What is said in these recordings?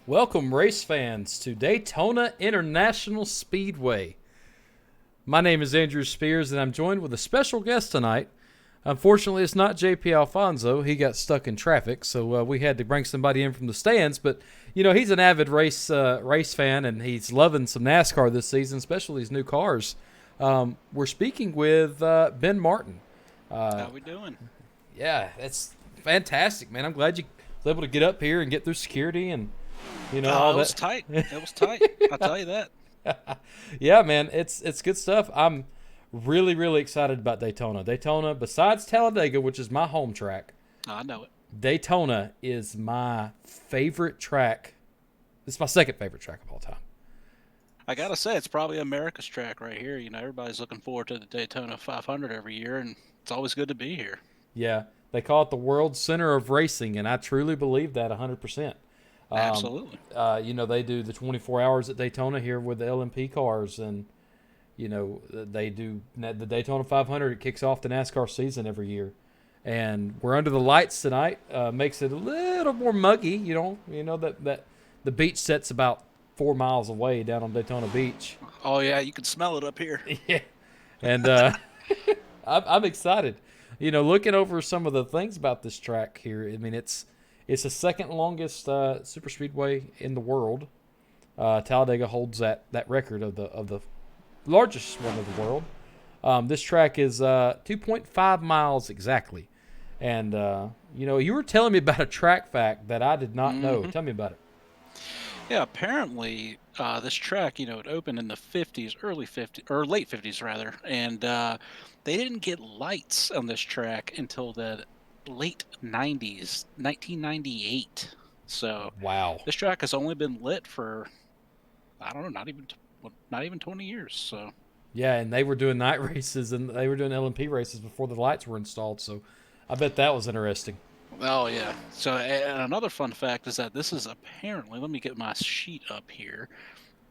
Welcome, race fans, to Daytona International Speedway. My name is Andrew Spears, and I'm joined with a special guest tonight. Unfortunately, it's not JP Alfonso. He got stuck in traffic, so we had to bring somebody in from the stands. But he's an avid race fan, and he's loving some NASCAR this season, especially these new cars. We're speaking with Ben Martin. How we doing? Yeah, it's fantastic, man. I'm glad you was able to get up here and get through security and all It was that. tight. It was tight. I'll tell you that. Yeah, man, it's good stuff. I'm really excited about Daytona. Daytona, besides Talladega, which is my home track, I know it. Daytona is my favorite track. It's my second favorite track of all time. I gotta say, it's probably America's track right here. Everybody's looking forward to the Daytona 500 every year, and it's always good to be here. Yeah, they call it the world center of racing, and I truly believe that 100%. Absolutely. They do the 24 hours at Daytona here with the LMP cars, and they do the Daytona 500. It kicks off the NASCAR season every year, and we're under the lights tonight. Makes it a little more muggy. That the beach set's about 4 miles away down on Daytona Beach. Oh yeah, you can smell it up here. Yeah, and I'm excited. Looking over some of the things about this track here. I mean, it's the second longest super speedway in the world. Talladega holds that record of the largest one of the world. This track is 2.5 miles exactly. And, you were telling me about a track fact that I did not know. Tell me about it. Yeah, apparently this track, it opened in the 50s, early 50s, or late 50s rather, and they didn't get lights on this track until the late 90s, 1998. So Wow. this track has only been lit for, I don't know, not even 20 years. So Yeah, and they were doing night races and they were doing LMP races before the lights were installed. So I bet that was interesting. oh yeah. So and another fun fact is that this is apparently, let me get my sheet up here,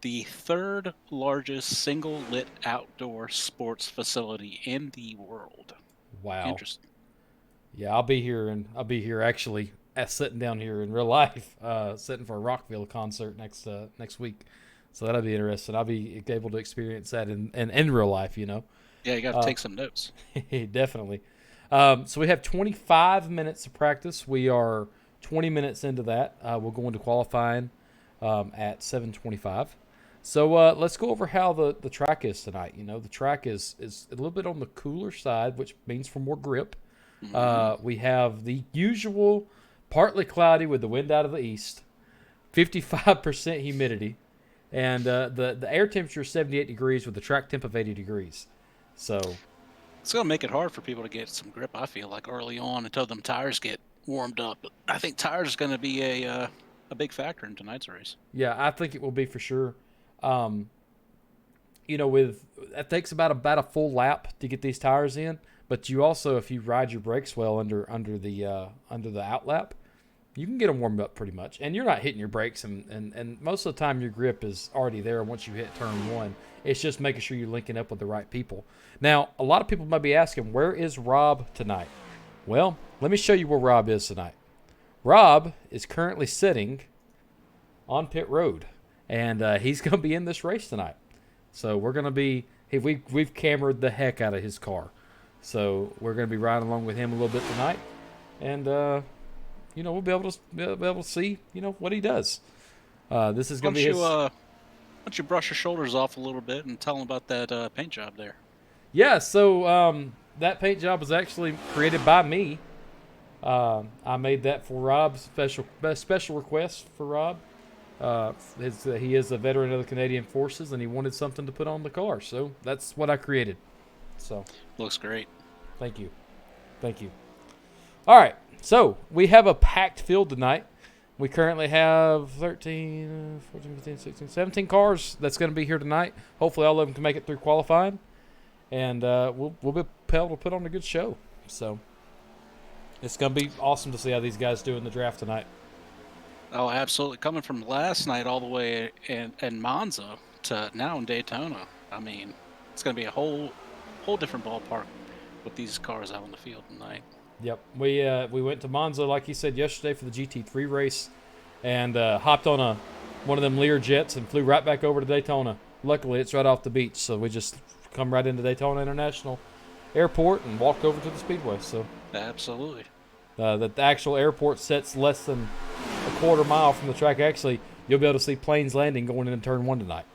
the third largest single lit outdoor sports facility in the world. Wow. Interesting. Yeah, I'll be here actually sitting down here in real life, sitting for a Rockville concert next week. So that'll be interesting. I'll be able to experience that in real life. Yeah, you got to take some notes. Definitely. So we have 25 minutes of practice. We are 20 minutes into that. We'll go into qualifying at 7:25. So let's go over how the track is tonight. The track is a little bit on the cooler side, which means for more grip. We have the usual partly cloudy with the wind out of the east, 55% humidity, and the air temperature is 78 degrees with the track temp of 80 degrees. So It's going to make it hard for people to get some grip, I feel like, early on until them tires get warmed up. But I think tires is going to be a big factor in tonight's race. yeah, I think it will be for sure. With it takes about a full lap to get these tires in, but you also, if you ride your brakes well under the outlap, you can get them warmed up pretty much, and you're not hitting your brakes, and most of the time your grip is already there once you hit turn one. It's just making sure you're linking up with the right people. Now, a lot of people might be asking, where is Rob tonight? Well, let me show you where Rob is tonight. Rob is currently sitting on pit road, and he's going to be in this race tonight. So we're going to be we've cameraed the heck out of his car, so we're going to be riding along with him a little bit tonight, and we'll be able to see what he does. This is going to be his. Why don't you brush your shoulders off a little bit and tell them about that paint job there? Yeah, so that paint job was actually created by me. I made that for Rob's special request for Rob. He is a veteran of the Canadian Forces, and he wanted something to put on the car, so that's what I created. So, Looks great. thank you. All right, so we have a packed field tonight. We currently have 13, 14, 15, 16, 17 cars that's going to be here tonight. Hopefully all of them can make it through qualifying, and we'll be able to put on a good show. So it's going to be awesome to see how these guys do in the draft tonight. Oh, absolutely. Coming from last night all the way in Monza to now in Daytona. I mean, it's going to be a whole different ballpark with these cars out on the field tonight. Yep, we went to Monza, like he said yesterday, for the GT3 race. and hopped on one of them Lear jets and flew right back over to Daytona. Luckily, it's right off the beach, so we just come right into Daytona International Airport and walked over to the Speedway. So Absolutely. the actual airport sits less than a quarter mile from the track. Actually, you'll be able to see planes landing going into turn 1 tonight.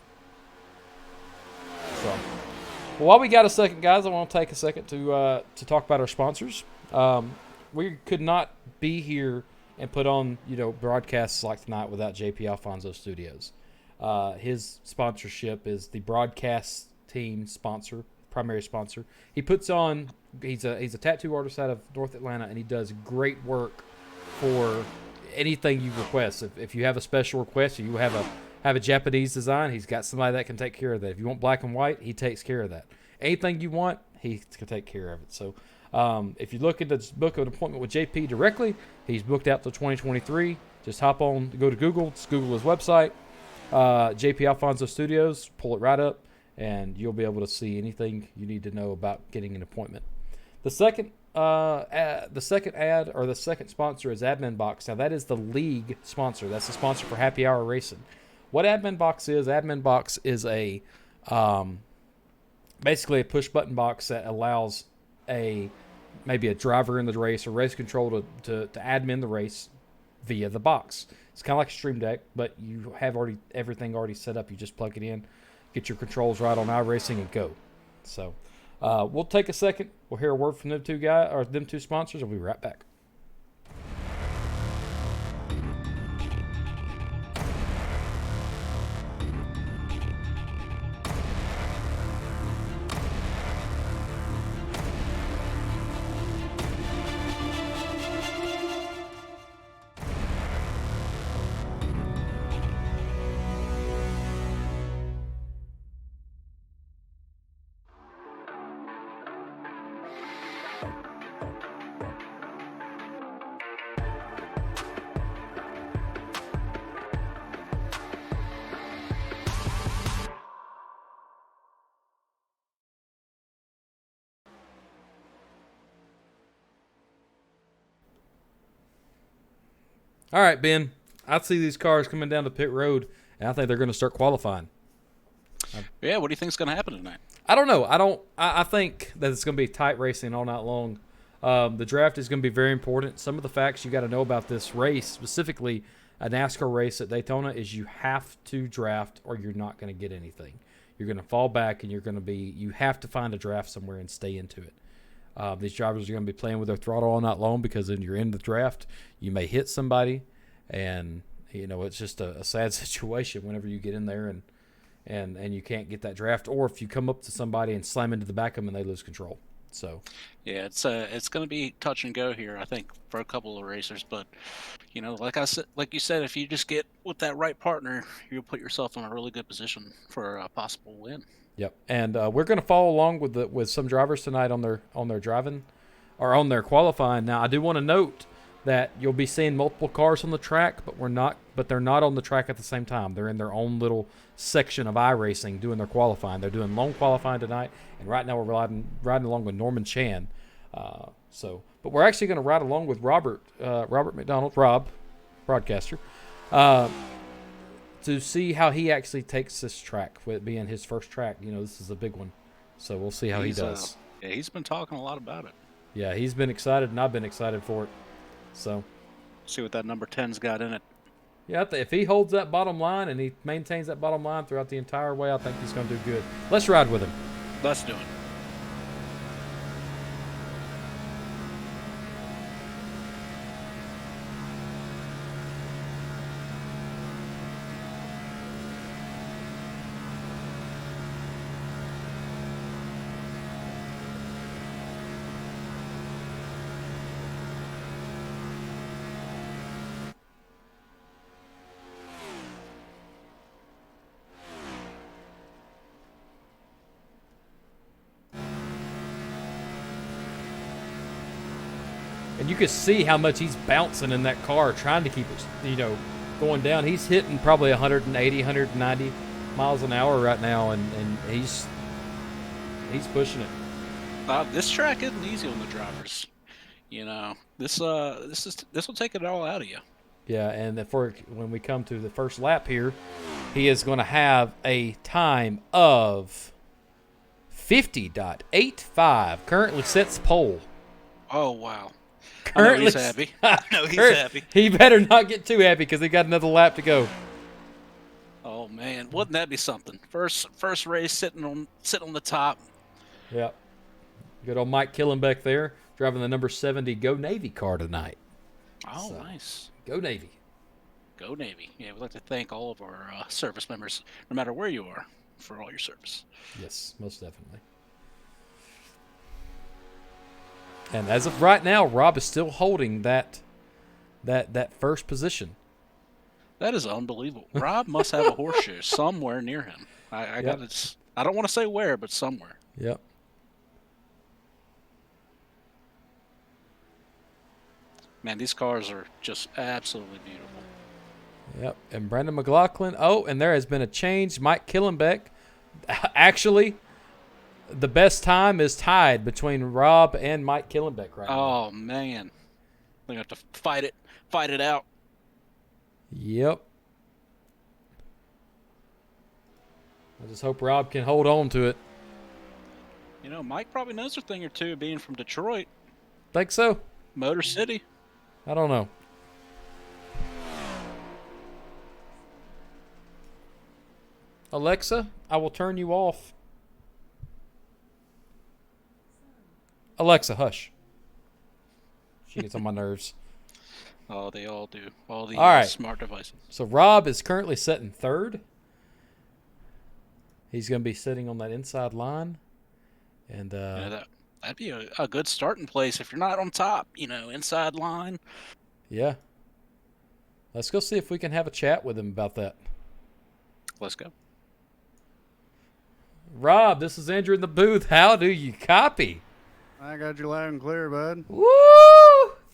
So, well, while we got a second, guys, I want to take a second to talk about our sponsors. We could not be here and put on broadcasts like tonight without JP Alfonso Studios. His sponsorship is the broadcast team sponsor, primary sponsor. He puts on. He's a tattoo artist out of North Atlanta, and he does great work for anything you request. If you have a special request, or you have a Japanese design, he's got somebody that can take care of that. If you want black and white, he takes care of that. Anything you want, he can take care of it. So if you're looking to book an appointment with JP directly, he's booked out till 2023. Just hop on, go to Google, just Google his website, JP Alfonso Studios, pull it right up, and you'll be able to see anything you need to know about getting an appointment. The second ad or the second sponsor is Admin Box. Now that is the league sponsor. That's the sponsor for Happy Hour Racing. What Admin Box is a basically a push button box that allows maybe a driver in the race or race control to admin the race via the box. It's kind of like a Stream Deck, but you have everything already set up. You just plug it in, get your controls right on iRacing, and go. So we'll take a second. We'll hear a word from them two sponsors. We'll be right back. All right, Ben. I see these cars coming down the pit road, and I think they're going to start qualifying. Yeah, what do you think's going to happen tonight? I don't know. I think that it's going to be tight racing all night long. The draft is going to be very important. Some of the facts you got to know about this race, specifically a NASCAR race at Daytona, is you have to draft or you're not going to get anything. You're going to fall back, and you have to find a draft somewhere and stay into it. These drivers are going to be playing with their throttle all night long because when you're in the draft, you may hit somebody, and it's just a sad situation whenever you get in there and you can't get that draft, or if you come up to somebody and slam into the back of them and they lose control. So yeah, it's going to be touch and go here, I think, for a couple of racers. But like you said, if you just get with that right partner, you'll put yourself in a really good position for a possible win. Yep, and we're going to follow along with some drivers tonight on their driving or on their qualifying. Now, I do want to note that you'll be seeing multiple cars on the track, but they're not on the track at the same time. They're in their own little section of iRacing doing their qualifying. They're doing lone qualifying tonight, and right now we're riding along with Norman Chan. But we're actually going to ride along with Robert McDonald, Rob, broadcaster, to see how he actually takes this track, with it being his first track. This is a big one, so we'll see how he does. Yeah, he's been talking a lot about it. Yeah, he's been excited, and I've been excited for it. So, see what that number 10's got in it. Yeah, if he holds that bottom line and he maintains that bottom line throughout the entire way, I think he's going to do good. Let's ride with him. Let's do it. And you can see how much he's bouncing in that car, trying to keep it, going down. He's hitting probably 180, 190 miles an hour right now, and he's pushing it. This track isn't easy on the drivers. This will take it all out of you. Yeah, and when we come to the first lap here, he is going to have a time of 50.85. Currently sets pole. Oh, wow. Currently, I know he's happy. I know he's happy. He better not get too happy because he got another lap to go. Oh man, wouldn't that be something? First race sitting on the top. Yep. Good old Mike Killenbeck there, driving the number 70 Go Navy car tonight. Oh, So, nice. Go Navy. Go Navy. Yeah, we'd like to thank all of our service members, no matter where you are, for all your service. Yes, most definitely. And as of right now, Rob is still holding that first position. That is unbelievable. Rob must have a horseshoe somewhere near him. I Yep. I don't want to say where, but somewhere. Yep. Man, these cars are just absolutely beautiful. Yep. And Brandon McLaughlin. Oh, and there has been a change. Mike Killenbeck. Actually, the best time is tied between Rob and Mike Killenbeck right now. Oh man, they have to fight it out. Yep. I just hope Rob can hold on to it. You know, Mike probably knows a thing or two, being from Detroit, Think so? Motor City. I don't know. Alexa, I will turn you off. Alexa, hush. She gets on my nerves. Oh, they all do. All the All right. smart devices. So Rob is currently sitting third. He's going to be sitting on that inside line. And That'd be a good starting place if you're not on top. You know, inside line. yeah. Let's go see if we can have a chat with him about that. Let's go. Rob, this is Andrew in the booth. How do you copy? I got you loud and clear, bud. Woo!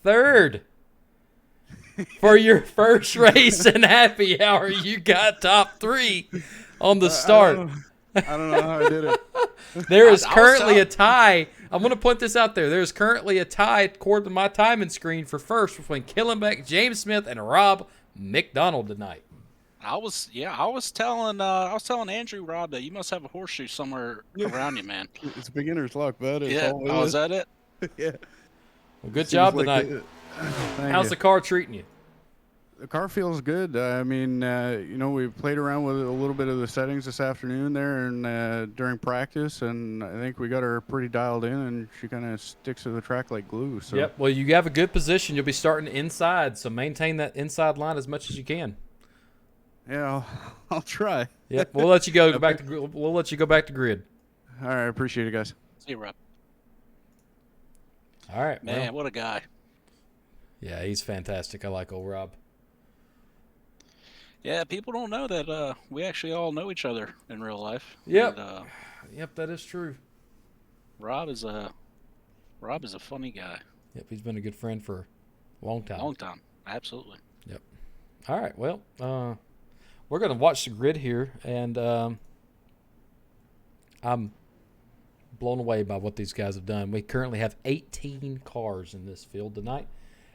Third. For your first race in happy hour, you got top 3 on the start. I don't know how I did it. There is currently a tie. I'm going to put this out there. There's currently a tie according to my timing screen for first between Killenbeck, James Smith, and Rob McDonald tonight. I was telling Andrew, Rob, that you must have a horseshoe somewhere around you, man. It's beginner's luck, bud. It's Yeah. all it Oh, is. is that it? Yeah. Well, good Seems job like tonight. Thank How's you. the car treating you? The car feels good. I mean, we played around with a little bit of the settings this afternoon there and during practice, and I think we got her pretty dialed in, and she kind of sticks to the track like glue. So. Yep. Well, you have a good position. You'll be starting inside, so maintain that inside line as much as you can. Yeah, I'll try. Yep. We'll let you go. We'll let you go back to grid. All right, appreciate it, guys. See you, Rob. All right, Man, well, what a guy. yeah, he's fantastic. I like old Rob. Yeah, people don't know that we actually all know each other in real life. Yep. And, Yep, that is true. Rob is a funny guy. Yep, he's been a good friend for a long time. Long time. Absolutely. Yep. All right, well, we're going to watch the grid here, and I'm blown away by what these guys have done. We currently have 18 cars in this field tonight,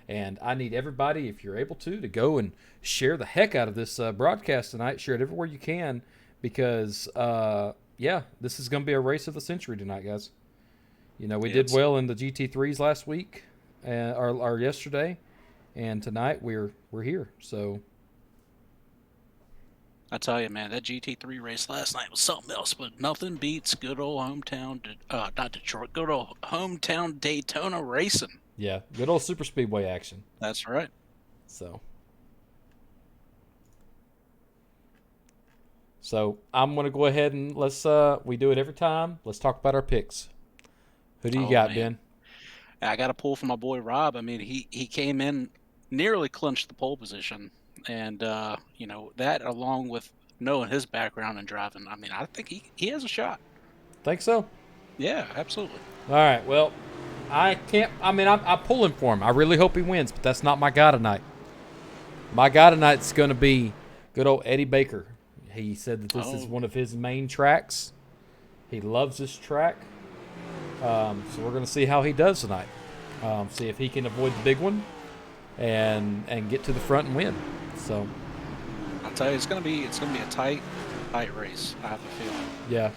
and I need everybody, if you're able to go and share the heck out of this broadcast tonight. Share it everywhere you can because, this is going to be a race of the century tonight, guys. You know, we did well in the GT3s last week or yesterday, and tonight we're here. So I tell you, man, that GT3 race last night was something else, but nothing beats good old hometown, not Detroit, good old hometown Daytona racing. yeah, good old super speedway action. That's right. So I'm gonna go ahead and we do it every time. Let's talk about our picks. Who do you got, man. Ben? I got a pull from my boy Rob. I mean, he came in, nearly clinched the pole position, and that along with knowing his background in driving, I mean, I think he has a shot. Think so? Yeah, absolutely. All right. Well, I'm pulling for him. I really hope he wins, but that's not my guy tonight. My guy tonight's going to be good old Eddie Baker. He said that this is one of his main tracks. He loves this track. So we're going to see how he does tonight. See if he can avoid the big one. and get to the front and win. So I'll tell you, it's gonna be a tight race. I have a feeling. yeah,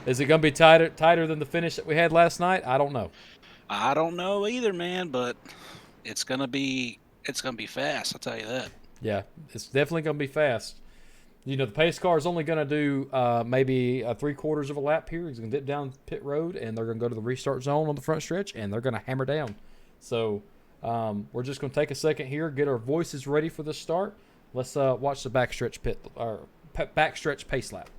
is it gonna be tighter than the finish that we had last night? I don't know. I don't know either, man, but it's gonna be fast. I'll tell you that. Yeah, it's definitely gonna be fast. You know, the pace car is only going to do maybe 3/4 of a lap here. He's going to dip down pit road, and they're going to go to the restart zone on the front stretch, and they're going to hammer down. So we're just going to take a second here, get our voices ready for the start. Let's watch the backstretch pace lap.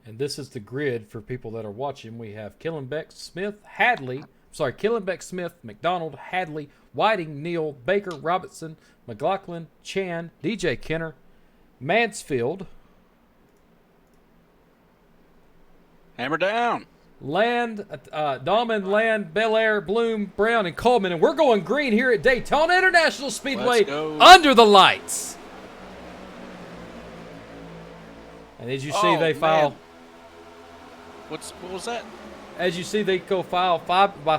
And this is the grid for people that are watching. We have Killenbeck, Smith, McDonald, Hadley, Whiting, Neal, Baker, Robertson, McLaughlin, Chan, DJ Kenner, Mansfield, Hammer down. Land, Dahman, Land, Belair, Bloom, Brown, and Coleman. And we're going green here at Daytona International Speedway under the lights. And as you see, they file. What was that? As you see, they go file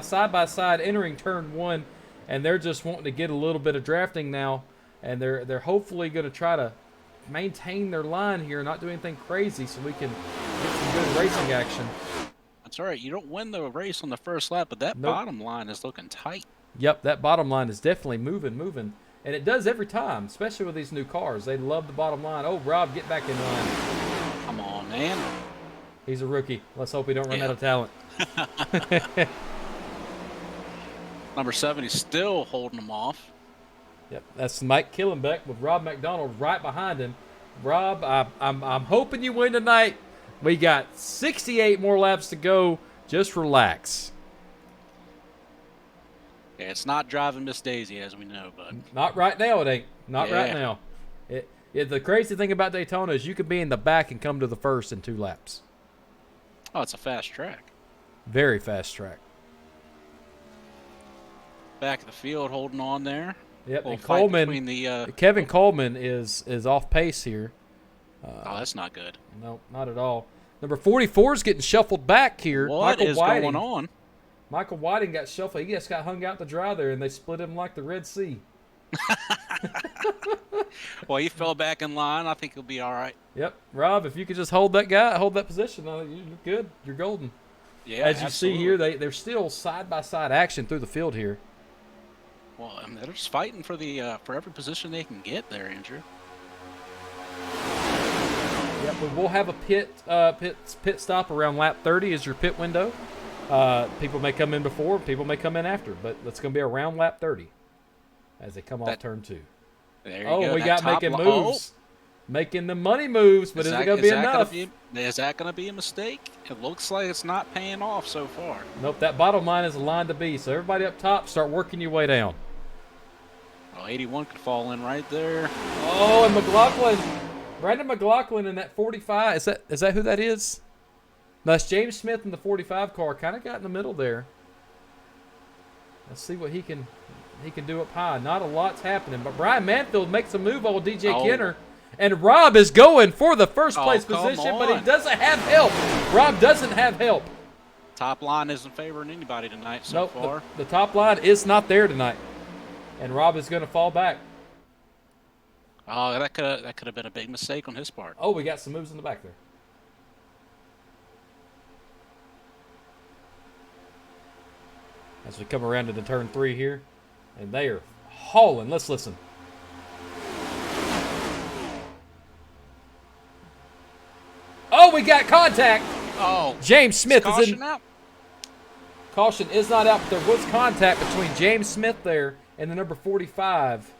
side by side entering turn 1, and they're just wanting to get a little bit of drafting now, and they're hopefully going to try to maintain their line here, not do anything crazy, so we can get some good racing action. That's all right. You don't win the race on the first lap, but that bottom line is looking tight. Yep, that bottom line is definitely moving, and it does every time, especially with these new cars. They love the bottom line. Oh, Rob, get back in line. Come on, man. He's a rookie. Let's hope he don't run out of talent. Number 7, he's still holding him off. Yep, that's Mike Killenbeck with Rob McDonald right behind him. Rob, I'm hoping you win tonight. We got 68 more laps to go. Just relax. Yeah, it's not driving Miss Daisy, as we know, bud. Not right now, it ain't. Not right now. The crazy thing about Daytona is you could be in the back and come to the first in 2 laps. Oh, it's a fast track. Very fast track. Back of the field holding on there. Yep, and Coleman, Kevin Coleman is off pace here. Oh, that's not good. No, not at all. Number 44 is getting shuffled back here. What is going on? Michael Whiting got shuffled. He just got hung out to dry there, and they split him like the Red Sea. Well, he fell back in line. I think he'll be all right. Yep. Rob, if you could just hold that position, you're good. You're golden. Yeah, as you see here, they're still side-by-side action through the field here. Well, I mean, they're just fighting for for every position they can get there, Andrew. Yep, but we'll have a pit stop around lap 30 is your pit window. People may come in before, people may come in after, but it's going to be around lap 30 as they come off turn 2. There you go. We got making moves. Making the money moves, but is it going to be enough? Is that going to be a mistake? It looks like it's not paying off so far. Nope, that bottom line is a line to be. So everybody up top, start working your way down. Oh, 81 could fall in right there. Oh, and McLaughlin. Brandon McLaughlin in that 45. Is that who that is? No, that's James Smith in the 45 car. Kind of got in the middle there. Let's see what he can do up high. Not a lot's happening, but Brian Manfield makes a move on DJ Kenner. And Rob is going for the first place position, but he doesn't have help. Rob doesn't have help. Top line isn't favoring anybody tonight so far. The top line is not there tonight. And Rob is going to fall back. Oh, that could have been a big mistake on his part. Oh, we got some moves in the back there. As we come around to the turn 3 here, and they are hauling. Let's listen. Oh, we got contact. Oh, James Smith is in. Out? Caution is not out, but there was contact between James Smith there and the number 45.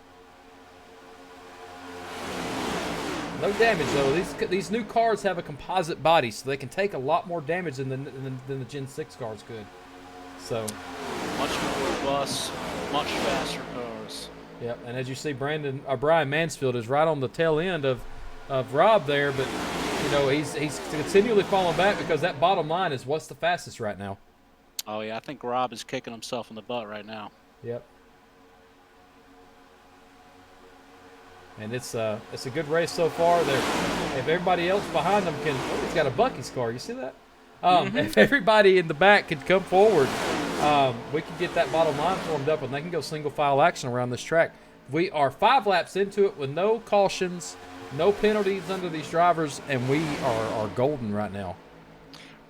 No damage though. These new cars have a composite body, so they can take a lot more damage than the Gen 6 cars could. So much more robust, much faster cars. Yep, and as you see, Brian Mansfield is right on the tail end of Rob there, but know, he's continually falling back because that bottom line is what's the fastest right now. Oh yeah, I think Rob is kicking himself in the butt right now. Yep. And it's a good race so far. If everybody else behind them can, oh, he's got a Bucky's car. You see that? If everybody in the back could come forward, we could get that bottom line formed up, and they can go single file action around this track. We are 5 laps into it with no cautions, no penalties under these drivers, and we are golden right now.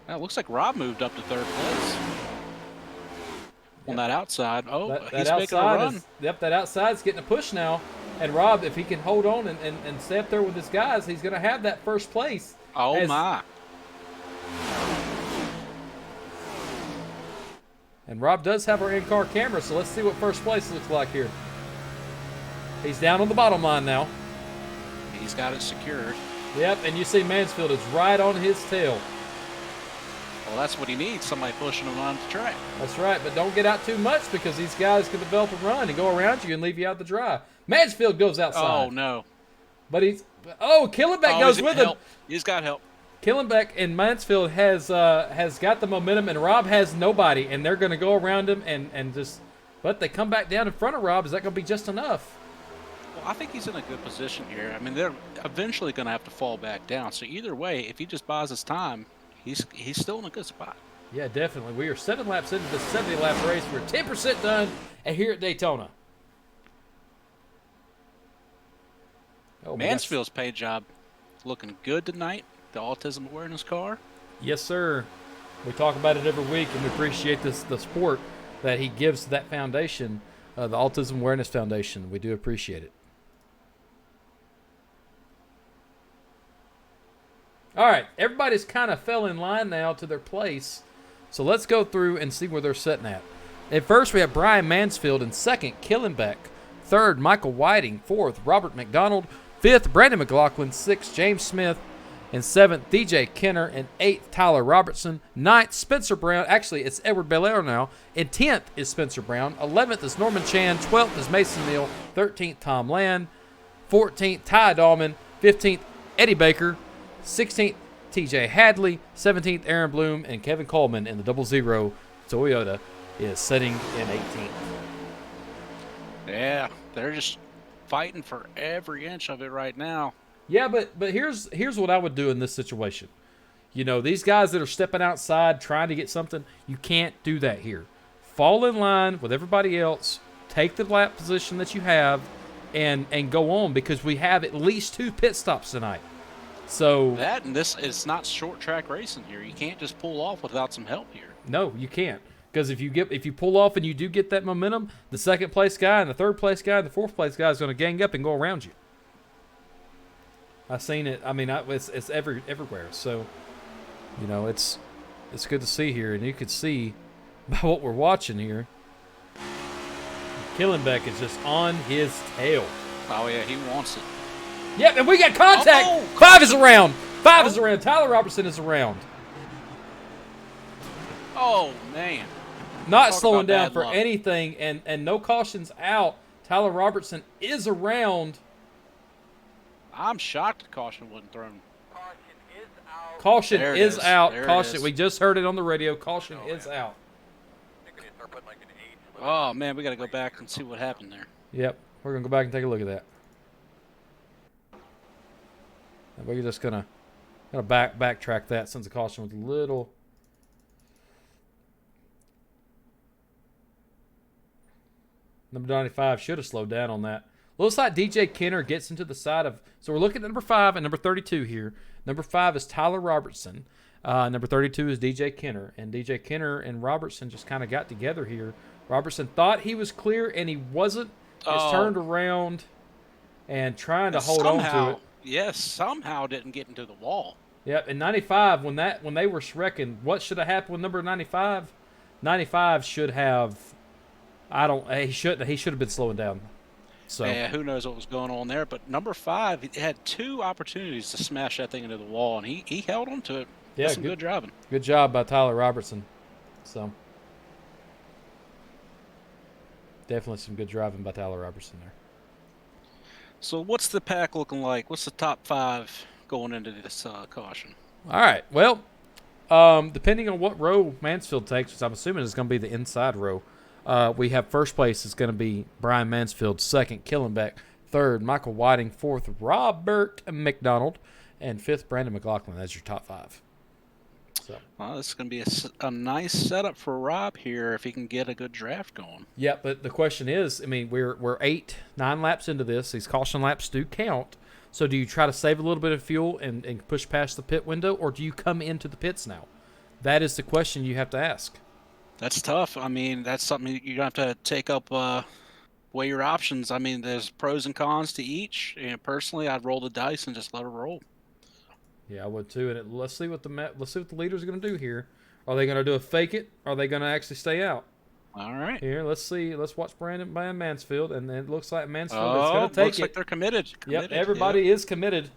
Now, it looks like Rob moved up to 3rd place on that outside. Oh, he's making a run. That outside's getting a push now. And Rob, if he can hold on and stay up there with his guys, he's going to have that first place. Oh, my. And Rob does have our in-car camera, so let's see what first place looks like here. He's down on the bottom line now. He's got it secured. Yep, and you see Mansfield is right on his tail. Well, that's what he needs, somebody pushing him on the track. That's right, but don't get out too much because these guys can develop a run and go around you and leave you out to dry. Mansfield goes outside. Oh, no. But Killenbeck goes with him. He's got help. Killenbeck and Mansfield has got the momentum, and Rob has nobody, and they're going to go around him and just. But they come back down in front of Rob. Is that going to be just enough? Well, I think he's in a good position here. I mean, they're eventually going to have to fall back down. So either way, if he just buys his time, he's still in a good spot. Yeah, definitely. We are 7 laps into the 70-lap race. We're 10% done here at Daytona. Oh, Mansfield's paint job looking good tonight. The autism awareness car. Yes, sir. We talk about it every week, and we appreciate the support that he gives to that foundation, the Autism Awareness Foundation. We do appreciate it. All right, everybody's kind of fell in line now to their place, so let's go through and see where they're sitting at. At first, we have Brian Mansfield in second, Killenbeck. Third, Michael Whiting. Fourth, Robert McDonald. Fifth, Brandon McLaughlin. Sixth, James Smith. And seventh, DJ Kenner. And eighth, Tyler Robertson. Ninth, Spencer Brown. Actually, it's Edward Belair now. And 10th is Spencer Brown. 11th is Norman Chan. 12th is Mason Neal. 13th, Tom Land. 14th, Ty Dahlman. 15th, Eddie Baker. 16th, TJ Hadley. 17th, Aaron Bloom. And Kevin Coleman in the 00 Toyota is sitting in 18th. Yeah, they're just fighting for every inch of it right now. Yeah, but here's what I would do in this situation. You know, these guys that are stepping outside trying to get something, you can't do that here. Fall in line with everybody else, take the lap position that you have, and go on, because we have at least 2 pit stops tonight. So that, and this is not short track racing here. You can't just pull off without some help here. No, you can't. Because if you pull off and you do get that momentum, the second place guy and the third place guy and the fourth place guy is going to gang up and go around you. I've seen it. I mean, it's everywhere. So, you know, it's good to see here, and you could see by what we're watching here. Killenbeck is just on his tail. Oh yeah, he wants it. Yep, and we got contact. Oh, 5 is around. 5 is around. Tyler Robertson is around. Oh man. Not slowing down for anything, and no cautions out. Tyler Robertson is around. I'm shocked the caution wasn't thrown. Caution is out. Caution. Is. We just heard it on the radio. Caution is out. Oh man, we got to go back and see what happened there. Yep, we're gonna go back and take a look at that. And we're just gonna backtrack that since the caution was a little. Number 95 should have slowed down on that. Looks like DJ Kenner gets into the side of... So we're looking at number 5 and number 32 here. Number 5 is Tyler Robertson. Number 32 is DJ Kenner. And DJ Kenner and Robertson just kind of got together here. Robertson thought he was clear, and he wasn't. He's turned around and trying to hold on to it. Yes, somehow didn't get into the wall. Yep, and 95, when they were wrecking, what should have happened with number 95? 95 should have... He should have been slowing down. So yeah, who knows what was going on there? But number 5, he had 2 opportunities to smash that thing into the wall, and he held on to it. Yeah, That's some good driving. Good job by Tyler Robertson. So definitely some good driving by Tyler Robertson there. So what's the pack looking like? What's the top 5? going into this caution. All right. Well, depending on what row Mansfield takes, which I'm assuming is going to be the inside row, we have first place is going to be Brian Mansfield, second Killenbeck, third Michael Whiting, fourth Robert McDonald, and fifth Brandon McLaughlin. That's your top five. So. Well, this is going to be a nice setup for Rob here if he can get a good draft going. Yeah, but the question is, I mean, we're 8-9 laps into this. These caution laps do count. So do you try to save a little bit of fuel and push past the pit window, or do you come into the pits now? That is the question you have to ask. That's tough. I mean, that's something you're going to have to take up, weigh your options. I mean, there's pros and cons to each. And personally, I'd roll the dice and just let it roll. Yeah, I would too. And let's see what the leaders are going to do here. Are they going to do a fake it? Or are they going to actually stay out? All right. Here, let's see. Let's watch Brandon Mansfield, and it looks like Mansfield is going to take it. Looks like they're committed. Yep, everybody is committed.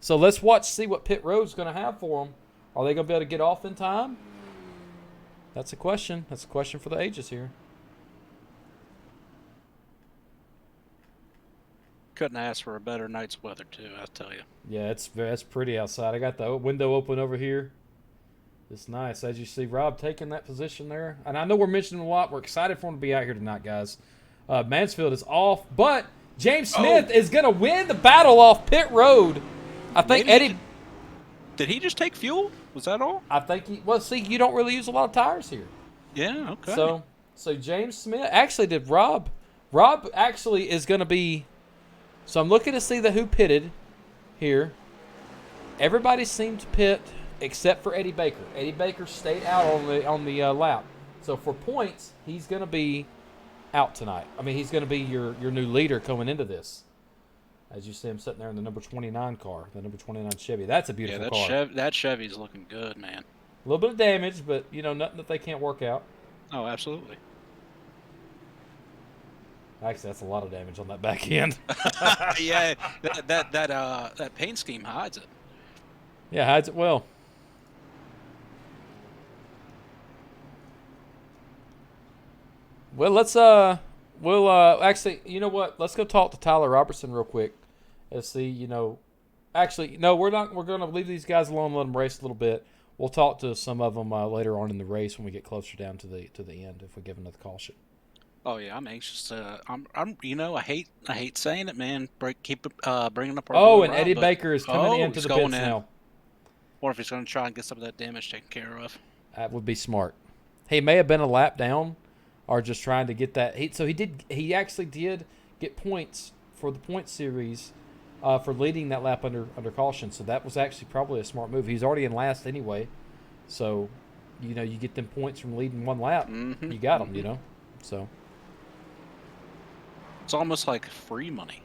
So let's see what pit road's going to have for them. Are they going to be able to get off in time? That's a question. That's a question for the ages here. Couldn't ask for a better night's weather, too, I'll tell you. Yeah, it's pretty outside. I got the window open over here. It's nice. As you see, Rob taking that position there. And I know we're mentioning a lot. We're excited for him to be out here tonight, guys. Mansfield is off, but James Smith is going to win the battle off pit road. I think Eddie... Did he just take fuel? Was that all? I think see, you don't really use a lot of tires here. Yeah, okay. So James Smith... Actually, did Rob... Rob actually is going to be... So I'm looking to see who pitted here. Everybody seemed to pit except for Eddie Baker. Eddie Baker stayed out on the lap. So for points, he's going to be out tonight. I mean, he's going to be your new leader coming into this. As you see him sitting there in the number 29 car, the number 29 Chevy. That's a beautiful car. That Chevy's looking good, man. A little bit of damage, but nothing that they can't work out. Oh, absolutely. Actually, that's a lot of damage on that back end. Yeah, that paint scheme hides it. Yeah, hides it well. Well, actually, you know what? Let's go talk to Tyler Robertson real quick and see, actually, no, we're not. We're going to leave these guys alone, let them race a little bit. We'll talk to some of them later on in the race when we get closer down to the end if we give another caution. Oh yeah, I'm anxious to. I hate saying it, man. Keep bringing up our. Oh, and Eddie Baker is coming into the pits now. Or if he's going to try and get some of that damage taken care of. That would be smart. He may have been a lap down, or just trying to get that. He actually did get points for the point series for leading that lap under caution. So that was actually probably a smart move. He's already in last anyway, so you get them points from leading one lap. Mm-hmm. You got them, So. It's almost like free money.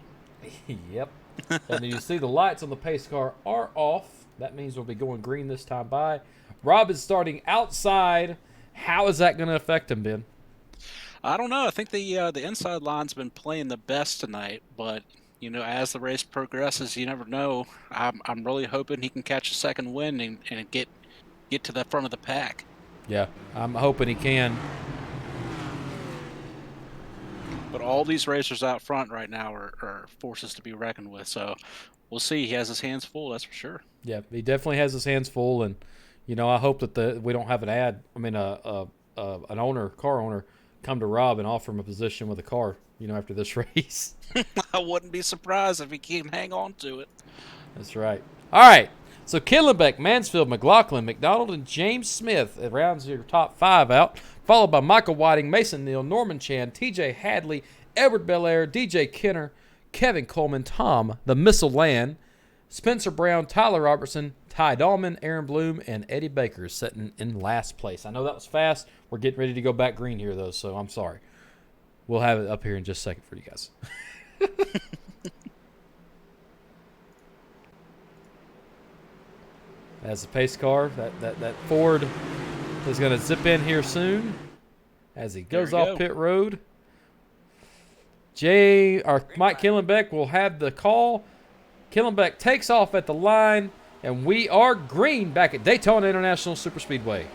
Yep. And then you see the lights on the pace car are off. That means we'll be going green this time by. Rob is starting outside. How is that going to affect him, Ben? I don't know. I think the inside line's been playing the best tonight, but as the race progresses, you never know. I'm really hoping he can catch a second win and get to the front of the pack. Yeah, I'm hoping he can. But all these racers out front right now are forces to be reckoned with. So we'll see. He has his hands full, that's for sure. Yeah, he definitely has his hands full. And, I hope that we don't have an car owner, come to Rob and offer him a position with a car, after this race. I wouldn't be surprised if he can hang on to it. That's right. All right. So Killenbeck, Mansfield, McLaughlin, McDonald, and James Smith. It rounds your top five out, followed by Michael Whiting, Mason Neal, Norman Chan, TJ Hadley, Edward Belair, DJ Kenner, Kevin Coleman, Tom, the Missile Land, Spencer Brown, Tyler Robertson, Ty Dahlman, Aaron Bloom, and Eddie Baker sitting in last place. I know that was fast. We're getting ready to go back green here, though, so I'm sorry. We'll have it up here in just a second for you guys. As the pace car, that Ford is going to zip in here soon as he goes off pit road. Mike Killenbeck will have the call. Killenbeck takes off at the line, and we are green back at Daytona International Superspeedway.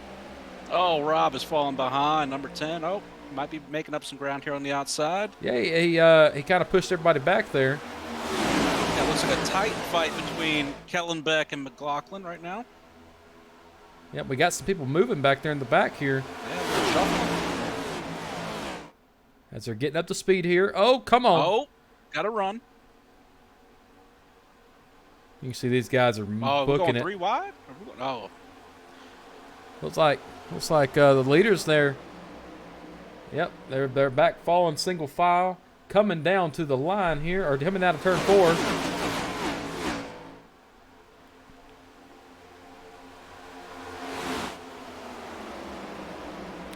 Oh, Rob is falling behind. Number 10. Oh, might be making up some ground here on the outside. Yeah, he kind of pushed everybody back there. That looks Looks like a tight fight between Kellenbeck and McLaughlin right now. Yep, we got some people moving back there in the back here. Yeah, shuffling. As they're getting up to speed here. Oh, come on. Oh, got to run. You can see these guys are We're booking going it. 3 wide? Oh. Looks like the leaders there. Yep, they're back following single file, coming down to the line here, or coming down to turn 4.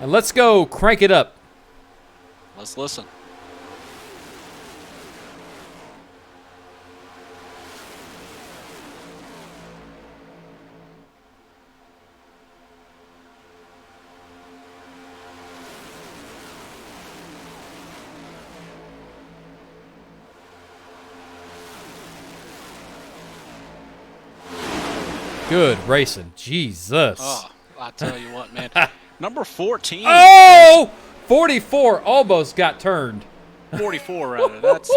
And let's go crank it up. Let's listen. Good racing. Jesus. Oh, I tell you what, man. Number 14. Oh! 44 almost got turned. 44, rather. That's.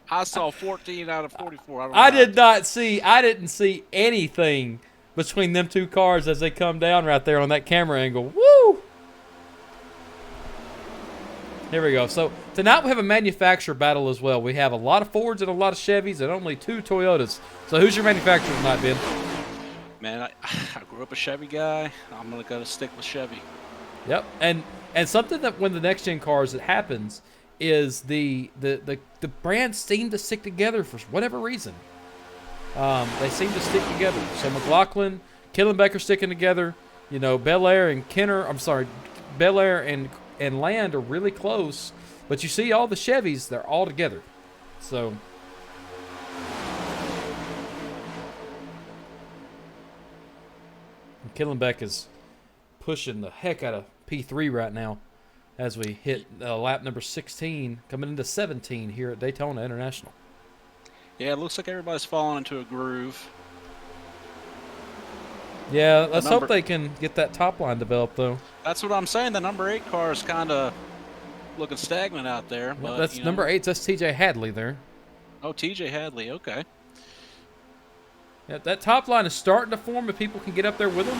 I saw 14 out of 44. I didn't see anything between them two cars as they come down right there on that camera angle. Woo! Here we go. So tonight we have a manufacturer battle as well. We have a lot of Fords and a lot of Chevys and only 2 Toyotas. So who's your manufacturer tonight, Ben? Man, I grew up a Chevy guy. I'm going to go stick with Chevy. Yep. And something that when the next gen cars it happens is the brands seem to stick together for whatever reason. They seem to stick together. So McLaughlin, Killenbeck are sticking together. You know, Bel Air and Bel Air and Land are really close. But you see all the Chevys, they're all together. So Killenbeck is pushing the heck out of P3 right now as we hit lap number 16, coming into 17 here at Daytona International. Yeah, it looks like everybody's falling into a groove. Yeah, let's hope they can get that top line developed, though. That's what I'm saying. The number 8 car is kind of looking stagnant out there. Well, but, that's number 8. That's TJ Hadley there. Oh, TJ Hadley. Okay. Yeah, that top line is starting to form if people can get up there with them.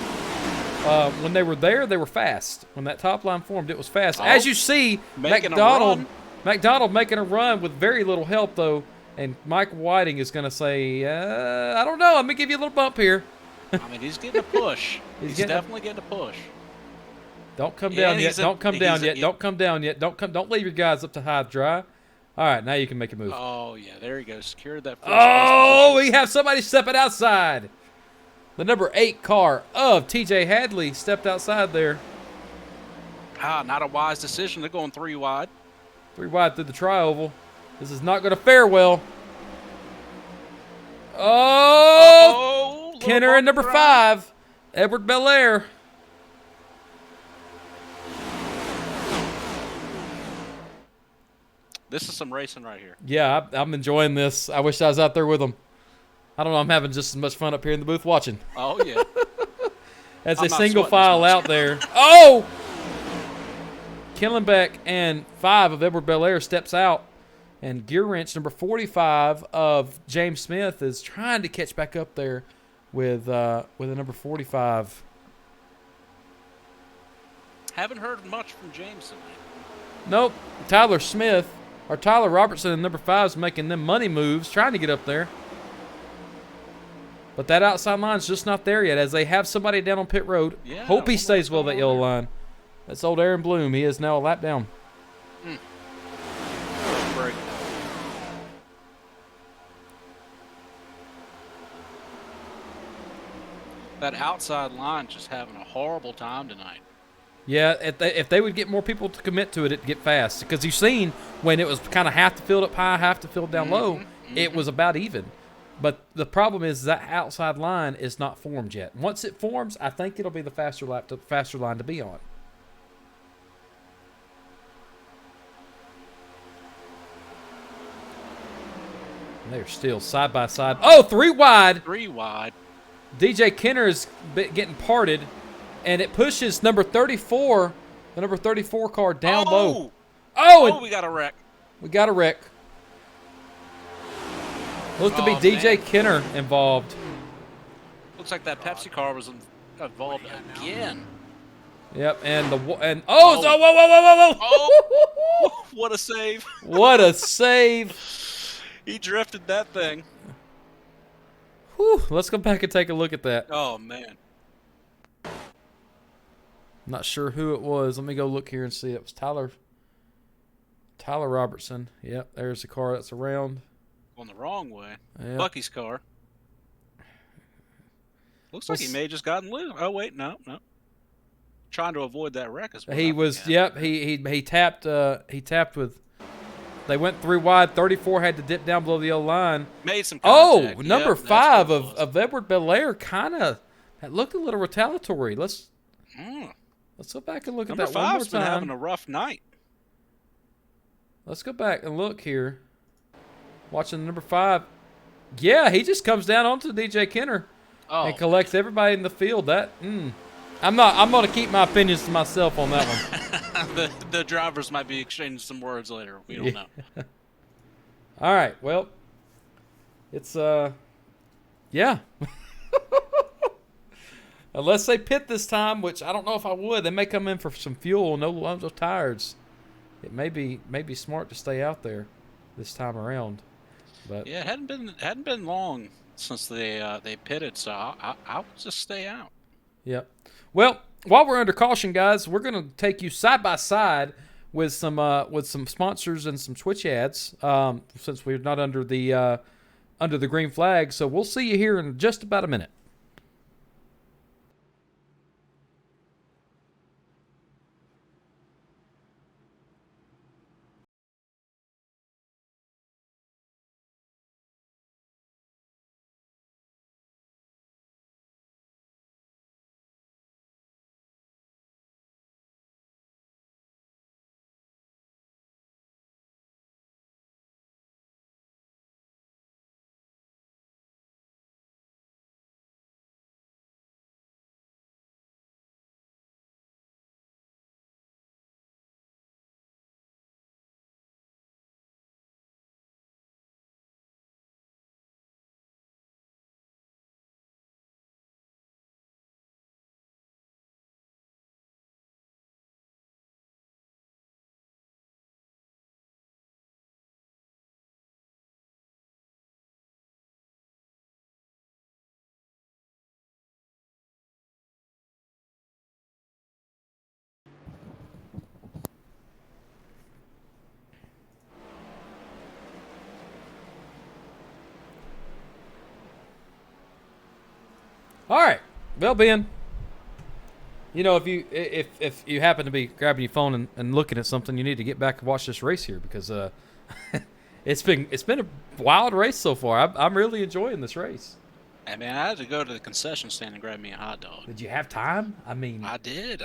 When they were there, they were fast. When that top line formed, it was fast. Oh, As you see, McDonald making a run with very little help, though. And Mike Whiting is going to say, I don't know. I'm going to give you a little bump here. I mean, he's getting a push. he's definitely getting a push. Don't come down yet. Don't come down yet. Don't come down yet. Don't leave your guys up to high dry. All right, now you can make a move. Oh, yeah, there he goes. Secured that first Oh, we have somebody stepping outside. The number 8 car of TJ Hadley stepped outside there. Not a wise decision. They're going 3 wide. 3 wide through the tri-oval. This is not going to fare well. Oh! Kenner in number 5. Edward Belair. This is some racing right here. Yeah, I'm enjoying this. I wish I was out there with them. I don't know. I'm having just as much fun up here in the booth watching. Oh, yeah. As a single file out there. Oh! Killenbeck and 5 of Edward Belair steps out. And gear wrench number 45 of James Smith is trying to catch back up there with a number 45. Haven't heard much from James tonight. Nope. Tyler Robertson in number 5 is making them money moves, trying to get up there. But that outside line's just not there yet, as they have somebody down on pit road. Yeah, Hope he stays well that yellow line. That's old Aaron Bloom. He is now a lap down. Break. That outside line just having a horrible time tonight. Yeah, if they would get more people to commit to it, it'd get fast. Because you've seen when it was kind of half the field up high, half the field down low, it was about even. But the problem is that outside line is not formed yet. Once it forms, I think it'll be the faster line to be on. And they're still side by side. Oh, 3 wide. 3 wide. DJ Kenner is getting parted, and it pushes number 34, the number 34 car down low. Oh, we got a wreck. We got a wreck. Looked to be Oh, DJ man. Kenner involved. Looks like that Pepsi car was involved again. Yep, and whoa, Oh. whoa, whoa, whoa, whoa, whoa! What a save. What a save! He drifted that thing. Whew, let's go back and take a look at that. Oh, man. Not sure who it was. Let me go look here and see. It was Tyler Robertson. Yep, there's the car that's around. Going the wrong way. Yep. Bucky's car. Looks like he may have just gotten loose. Oh, wait, no. Trying to avoid that wreck as well. He was, yep, he tapped with, they went 3 wide, 34 had to dip down below the yellow line. Made some contact. Oh, number Yep, 5 that's what it was. of Edward Belair kind of, that looked a little retaliatory. Let's go back and look Number at that one more 5's been having time. a rough night. Let's go back and look here. Watching number 5. Yeah, he just comes down onto DJ Kenner and collects everybody in the field. I'm going to keep my opinions to myself on that one. the drivers might be exchanging some words later. We don't know. All right. Well, it's yeah. Unless they pit this time, which I don't know if I would. They may come in for some fuel, no tires. It may be smart to stay out there this time around. But Yeah, it hadn't been long since they pitted, so I would just stay out. Yep. Well, while we're under caution, guys, we're going to take you side by side with some sponsors and some Twitch ads, since we're not under the green flag. So we'll see you here in just about a minute. All right. Well, Ben, you know, if you happen to be grabbing your phone and looking at something, you need to get back and watch this race here because it's been a wild race so far. I'm really enjoying this race. Hey, man, I had to go to the concession stand and grab me a hot dog. Did you have time? I mean, I did.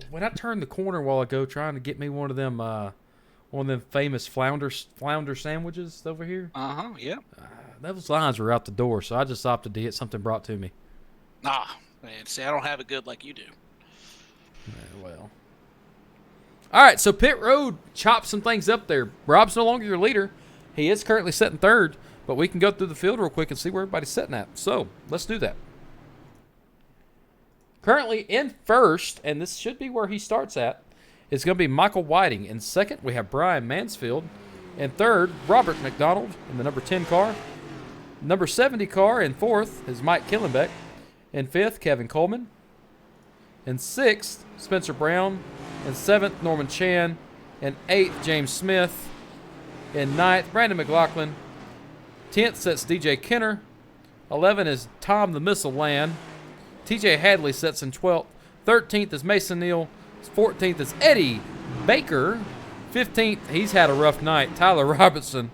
When I turned the corner a while ago, trying to get me one of them famous flounder sandwiches over here. Yeah. Those lines were out the door, so I just opted to get something brought to me. Man, see, I don't have it good like you do. Well. All right, so pit road chopped some things up there. Rob's no longer your leader. He is currently sitting third, but we can go through the field real quick and see where everybody's sitting at. So let's do that. Currently in first, and this should be where he starts at, is going to be Michael Whiting. In second, we have Brian Mansfield. In third, Robert McDonald in the number 10 car. Number 70 car in fourth is Mike Killenbeck. In fifth, Kevin Coleman. In sixth, Spencer Brown. In seventh, Norman Chan. In eighth, James Smith. In ninth, Brandon McLaughlin. 10th sets DJ Kenner. 11 is Tom the Missile Land. TJ Hadley sets in 12th. 13th is Mason Neal. 14th is Eddie Baker. 15th, he's had a rough night, Tyler Robinson.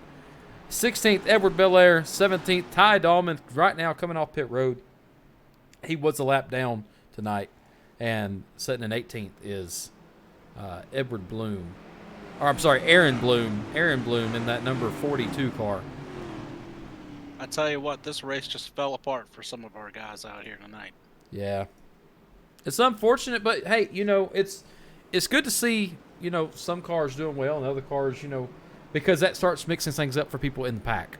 16th, Edward Belair. 17th, Ty Dahlman, right now coming off pit road. He was a lap down tonight. And sitting in 18th is Aaron Bloom. Aaron Bloom in that number 42 car. I tell you what, this race just fell apart for some of our guys out here tonight. Yeah. It's unfortunate, but hey, you know, it's good to see, you know, some cars doing well and other cars, you know, because that starts mixing things up for people in the pack.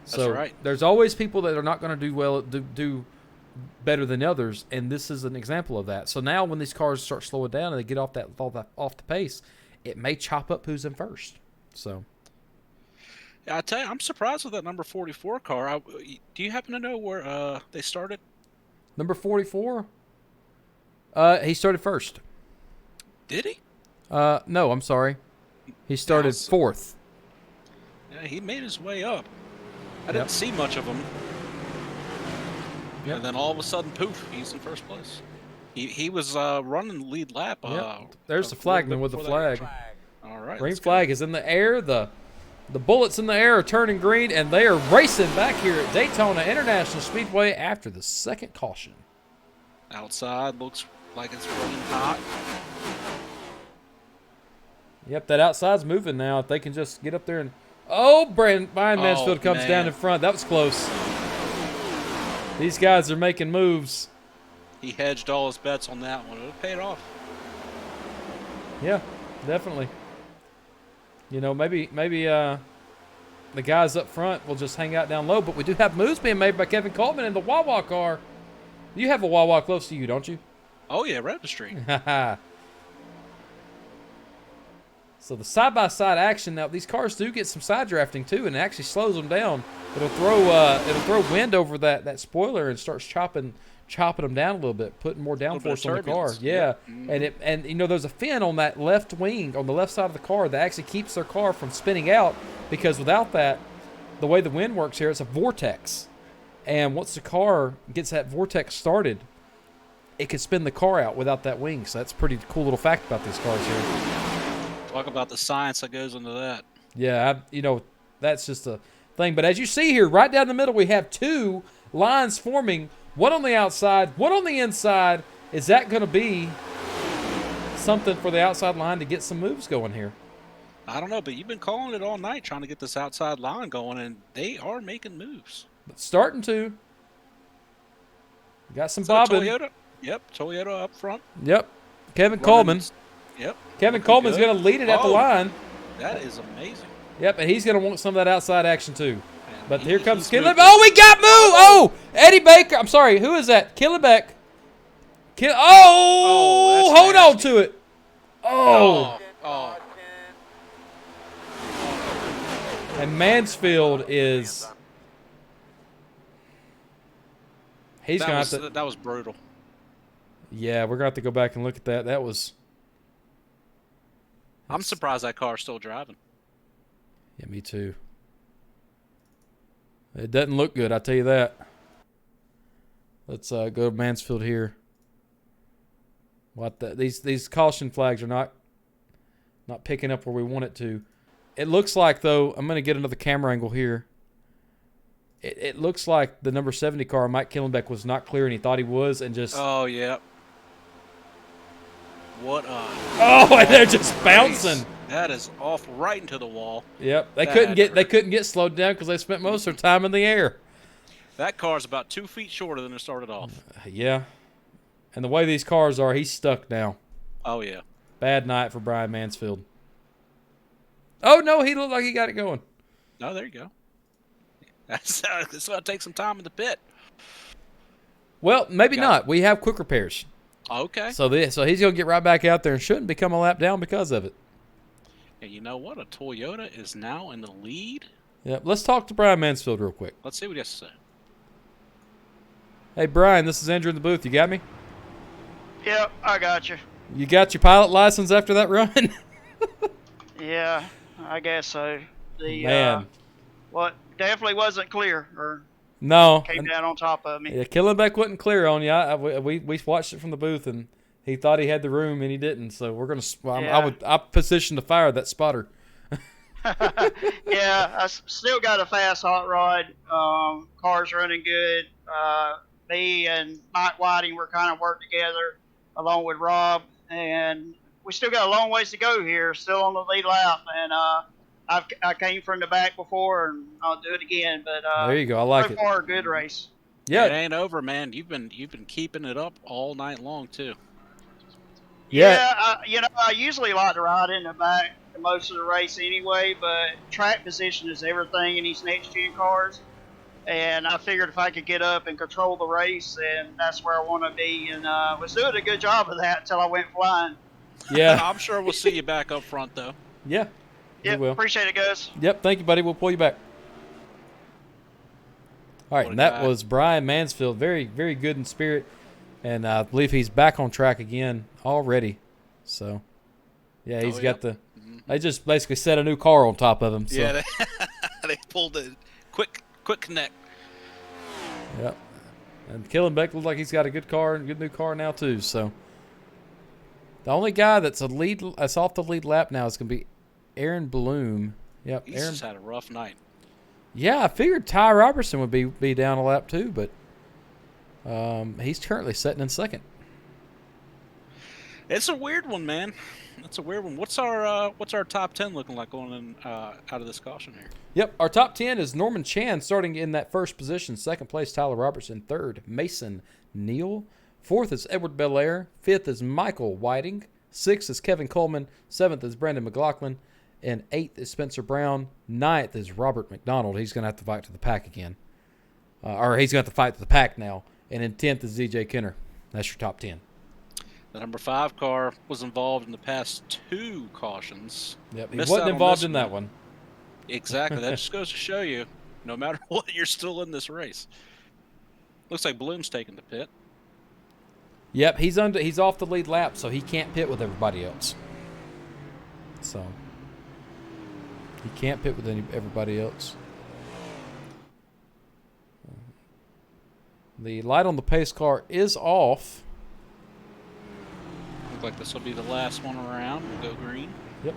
So right. there's always people that are not going to do well, do better than others, and this is an example of that. So now when these cars start slowing down and they get off the pace, it may chop up who's in first. So Yeah, I tell you, I'm surprised with that number 44 car. Do you happen to know where they started? number 44, he started first. Did he? No, I'm sorry, he started fourth. Yeah, he made his way up. I didn't see much of him. Yep. And then all of a sudden, poof, he's in first place. He was running the lead lap. There's the flagman with the flag. All right. Green flag is in the air. The bullets in the air are turning green, and they are racing back here at Daytona International Speedway after the second caution. Outside looks like it's running hot. Yep, that outside's moving now. If they can just get up there and... Oh, Brian Mansfield comes down in front. That was close. These guys are making moves. He hedged all his bets on that one. It paid off. Yeah, definitely. You know, maybe the guys up front will just hang out down low, but we do have moves being made by Kevin Coleman in the Wawa car. You have a Wawa close to you, don't you? Oh, yeah, registry. So the side-by-side action, now these cars do get some side drafting too, and it actually slows them down. It'll throw wind over that spoiler and starts chopping them down a little bit, putting more downforce on the car. Yeah, Yep. and you know there's a fin on that left wing on the left side of the car that actually keeps their car from spinning out, because without that, the way the wind works here, it's a vortex, and once the car gets that vortex started, it can spin the car out without that wing. So that's a pretty cool little fact about these cars here. Talk about the science that goes into that. Yeah, that's just a thing. But as you see here, right down the middle, we have two lines forming, one on the outside, one on the inside. Is that going to be something for the outside line to get some moves going here? I don't know, but you've been calling it all night trying to get this outside line going, and they are making moves. But starting to. Got some So bobbing. Toyota. Yep, Toyota up front. Yep. Kevin Coleman. Yep. Kevin Coleman's going to lead it at the line. That is amazing. Yep, and he's going to want some of that outside action too. But here comes he's Killenbeck. moving. Oh, we got move! Oh, Eddie Baker. I'm sorry. Who is that? Killenbeck. Oh, hold that's on to it. Oh. And Mansfield is... He's going to have to... That was brutal. Yeah, we're going to have to go back and look at that. That was... I'm surprised that car's still driving. Yeah, me too. It doesn't look good, I'll tell you that. Let's go to Mansfield here. These caution flags are not picking up where we want it to. It looks like, though, I'm going to get another camera angle here. It looks like the number 70 car, Mike Killenbeck, was not clear, and he thought he was, and just... Oh, yeah. What a... Oh, and they're just bouncing. That is off right into the wall. Yep, they couldn't get slowed down because they spent most of their time in the air. That car's about 2 feet shorter than it started off. Yeah, and the way these cars are, he's stuck now. Oh, yeah. Bad night for Brian Mansfield. Oh, no, he looked like he got it going. Oh, there you go. That's going to take some time in the pit. Well, maybe not. We have quick repairs. Okay. So he's going to get right back out there and shouldn't become a lap down because of it. And you know what? A Toyota is now in the lead. Yep. Let's talk to Brian Mansfield real quick. Let's see what he has to say. Hey, Brian, this is Andrew in the booth. You got me? Yep, I got you. You got your pilot license after that run? Yeah, I guess so. Man. What definitely wasn't clear, or No. came down on top of me. Yeah, Killenbeck wasn't clear on you. We watched it from the booth, and he thought he had the room, and he didn't. So we're gonna. I positioned to fire that spotter. Yeah, I still got a fast hot rod. Car's running good. Me and Mike Whiting were kind of working together, along with Rob, and we still got a long ways to go here. Still on the lead lap, and I came from the back before, and I'll do it again. But there you go. I like it. So far, good race. Yeah, it ain't over, man. You've been keeping it up all night long too. Yeah. I usually like to ride in the back most of the race anyway, but track position is everything in these next gen cars. And I figured if I could get up and control the race, and that's where I want to be. And was doing a good job of that until I went flying. Yeah. I'm sure we'll see you back up front, though. Yeah. Yep, We will. appreciate it, guys. Yep. Thank you, buddy. We'll pull you back. All right, What a and that guy. was Brian Mansfield. Very, very good in spirit. And I believe he's back on track again already. So, yeah, he's got the. They just basically set a new car on top of him. So. Yeah, they pulled a quick connect. Yep. And Killenbeck looks like he's got a good car and good new car now too. So the only guy that's off the lead lap now is going to be Aaron Bloom. Yep. He's just had a rough night. Yeah, I figured Ty Robertson would be down a lap too, but he's currently sitting in second. It's a weird one, man. It's a weird one. What's our top 10 looking like going in, out of this caution here? Yep, our top 10 is Norman Chan starting in that first position. Second place, Tyler Robertson. Third, Mason Neal. Fourth is Edward Belair. Fifth is Michael Whiting. Sixth is Kevin Coleman. Seventh is Brandon McLaughlin. And eighth is Spencer Brown. Ninth is Robert McDonald. He's going to have to fight to the pack again. Or he's going to have to fight to the pack now. And in 10th is DJ Kenner. That's your top 10. The number 5 car was involved in the past 2 cautions. Yep, he Missed wasn't out on involved this in that one. Exactly. That just goes to show you, no matter what, you're still in this race. Looks like Bloom's taking the pit. Yep, he's off the lead lap, so he can't pit with everybody else. So he can't pit with everybody else. The light on the pace car is off. Looks like this will be the last one around. We'll go green. Yep.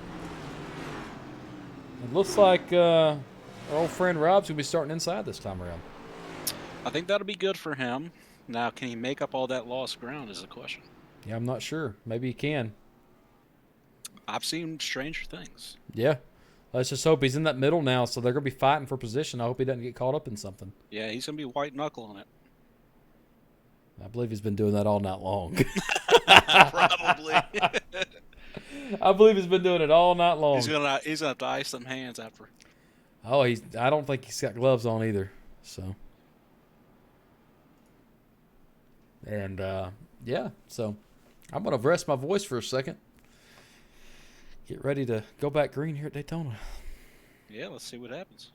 It looks like our old friend Rob's going to be starting inside this time around. I think that'll be good for him. Now, can he make up all that lost ground is the question. Yeah, I'm not sure. Maybe he can. I've seen stranger things. Yeah. Let's just hope he's in that middle now, so they're going to be fighting for position. I hope he doesn't get caught up in something. Yeah, he's going to be white knuckling it. I believe he's been doing that all night long. Probably. I believe he's been doing it all night long. He's gonna have to ice them hands after. Oh, I don't think he's got gloves on either. So. And yeah, so I'm gonna rest my voice for a second. Get ready to go back green here at Daytona. Yeah, let's see what happens.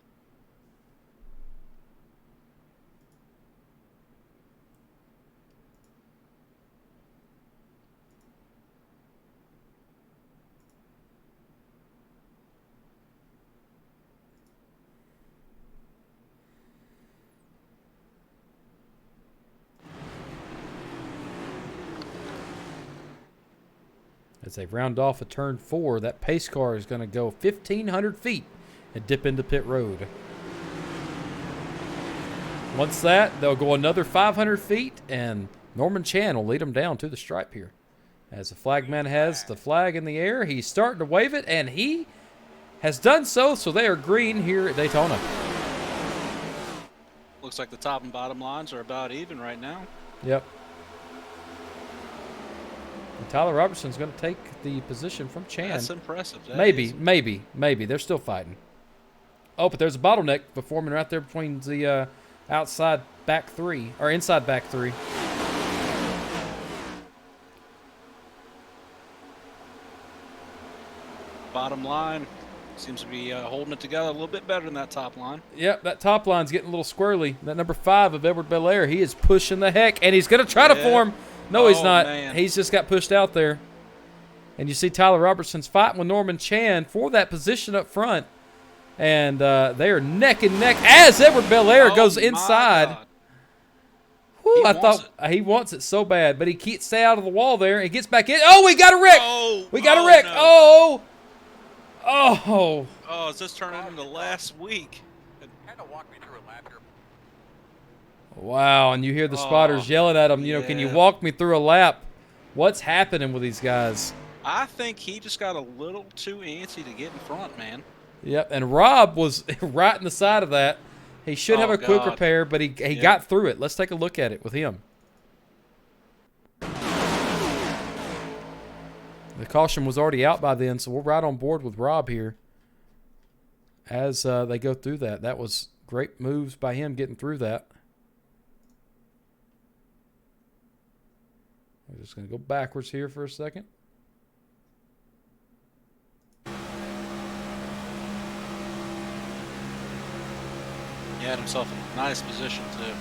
As they round off a turn 4, that pace car is going to go 1,500 feet and dip into pit road. Once that, they'll go another 500 feet, and Norman Chan will lead them down to the stripe here. As the flagman has the flag in the air, he's starting to wave it, and he has done so they are green here at Daytona. Looks like the top and bottom lines are about even right now. Yep. And Tyler Robertson's going to take the position from Chan. That's impressive. That Maybe. is. They're still fighting. Oh, but there's a bottleneck forming right there between the outside back 3, or inside back 3. Bottom line seems to be holding it together a little bit better than that top line. Yep, that top line's getting a little squirrely. That number 5 of Edward Belair, he is pushing the heck, and he's going to try to form. No, he's not. Man. He's just got pushed out there. And you see Tyler Robertson's fighting with Norman Chan for that position up front. And they are neck and neck as Edward Belair goes my inside. God. Whew, I thought he wants it so bad, but he can't stay out of the wall there. He gets back in. Oh, we got a wreck. We got a wreck. No. Oh, Oh, is this turning into last week? wow. And you hear the spotters yelling at him, can you yeah. walk me through a lap? What's happening with these guys? I think he just got a little too antsy to get in front, man. Yep, and Rob was right in the side of that. He should have a quick God. repair, but he got through it. Let's take a look at it with him. The caution was already out by then, so we're right on board with Rob here as they go through that. That was great moves by him getting through that. We're just going to go backwards here for a second. He had himself in a nice position, too.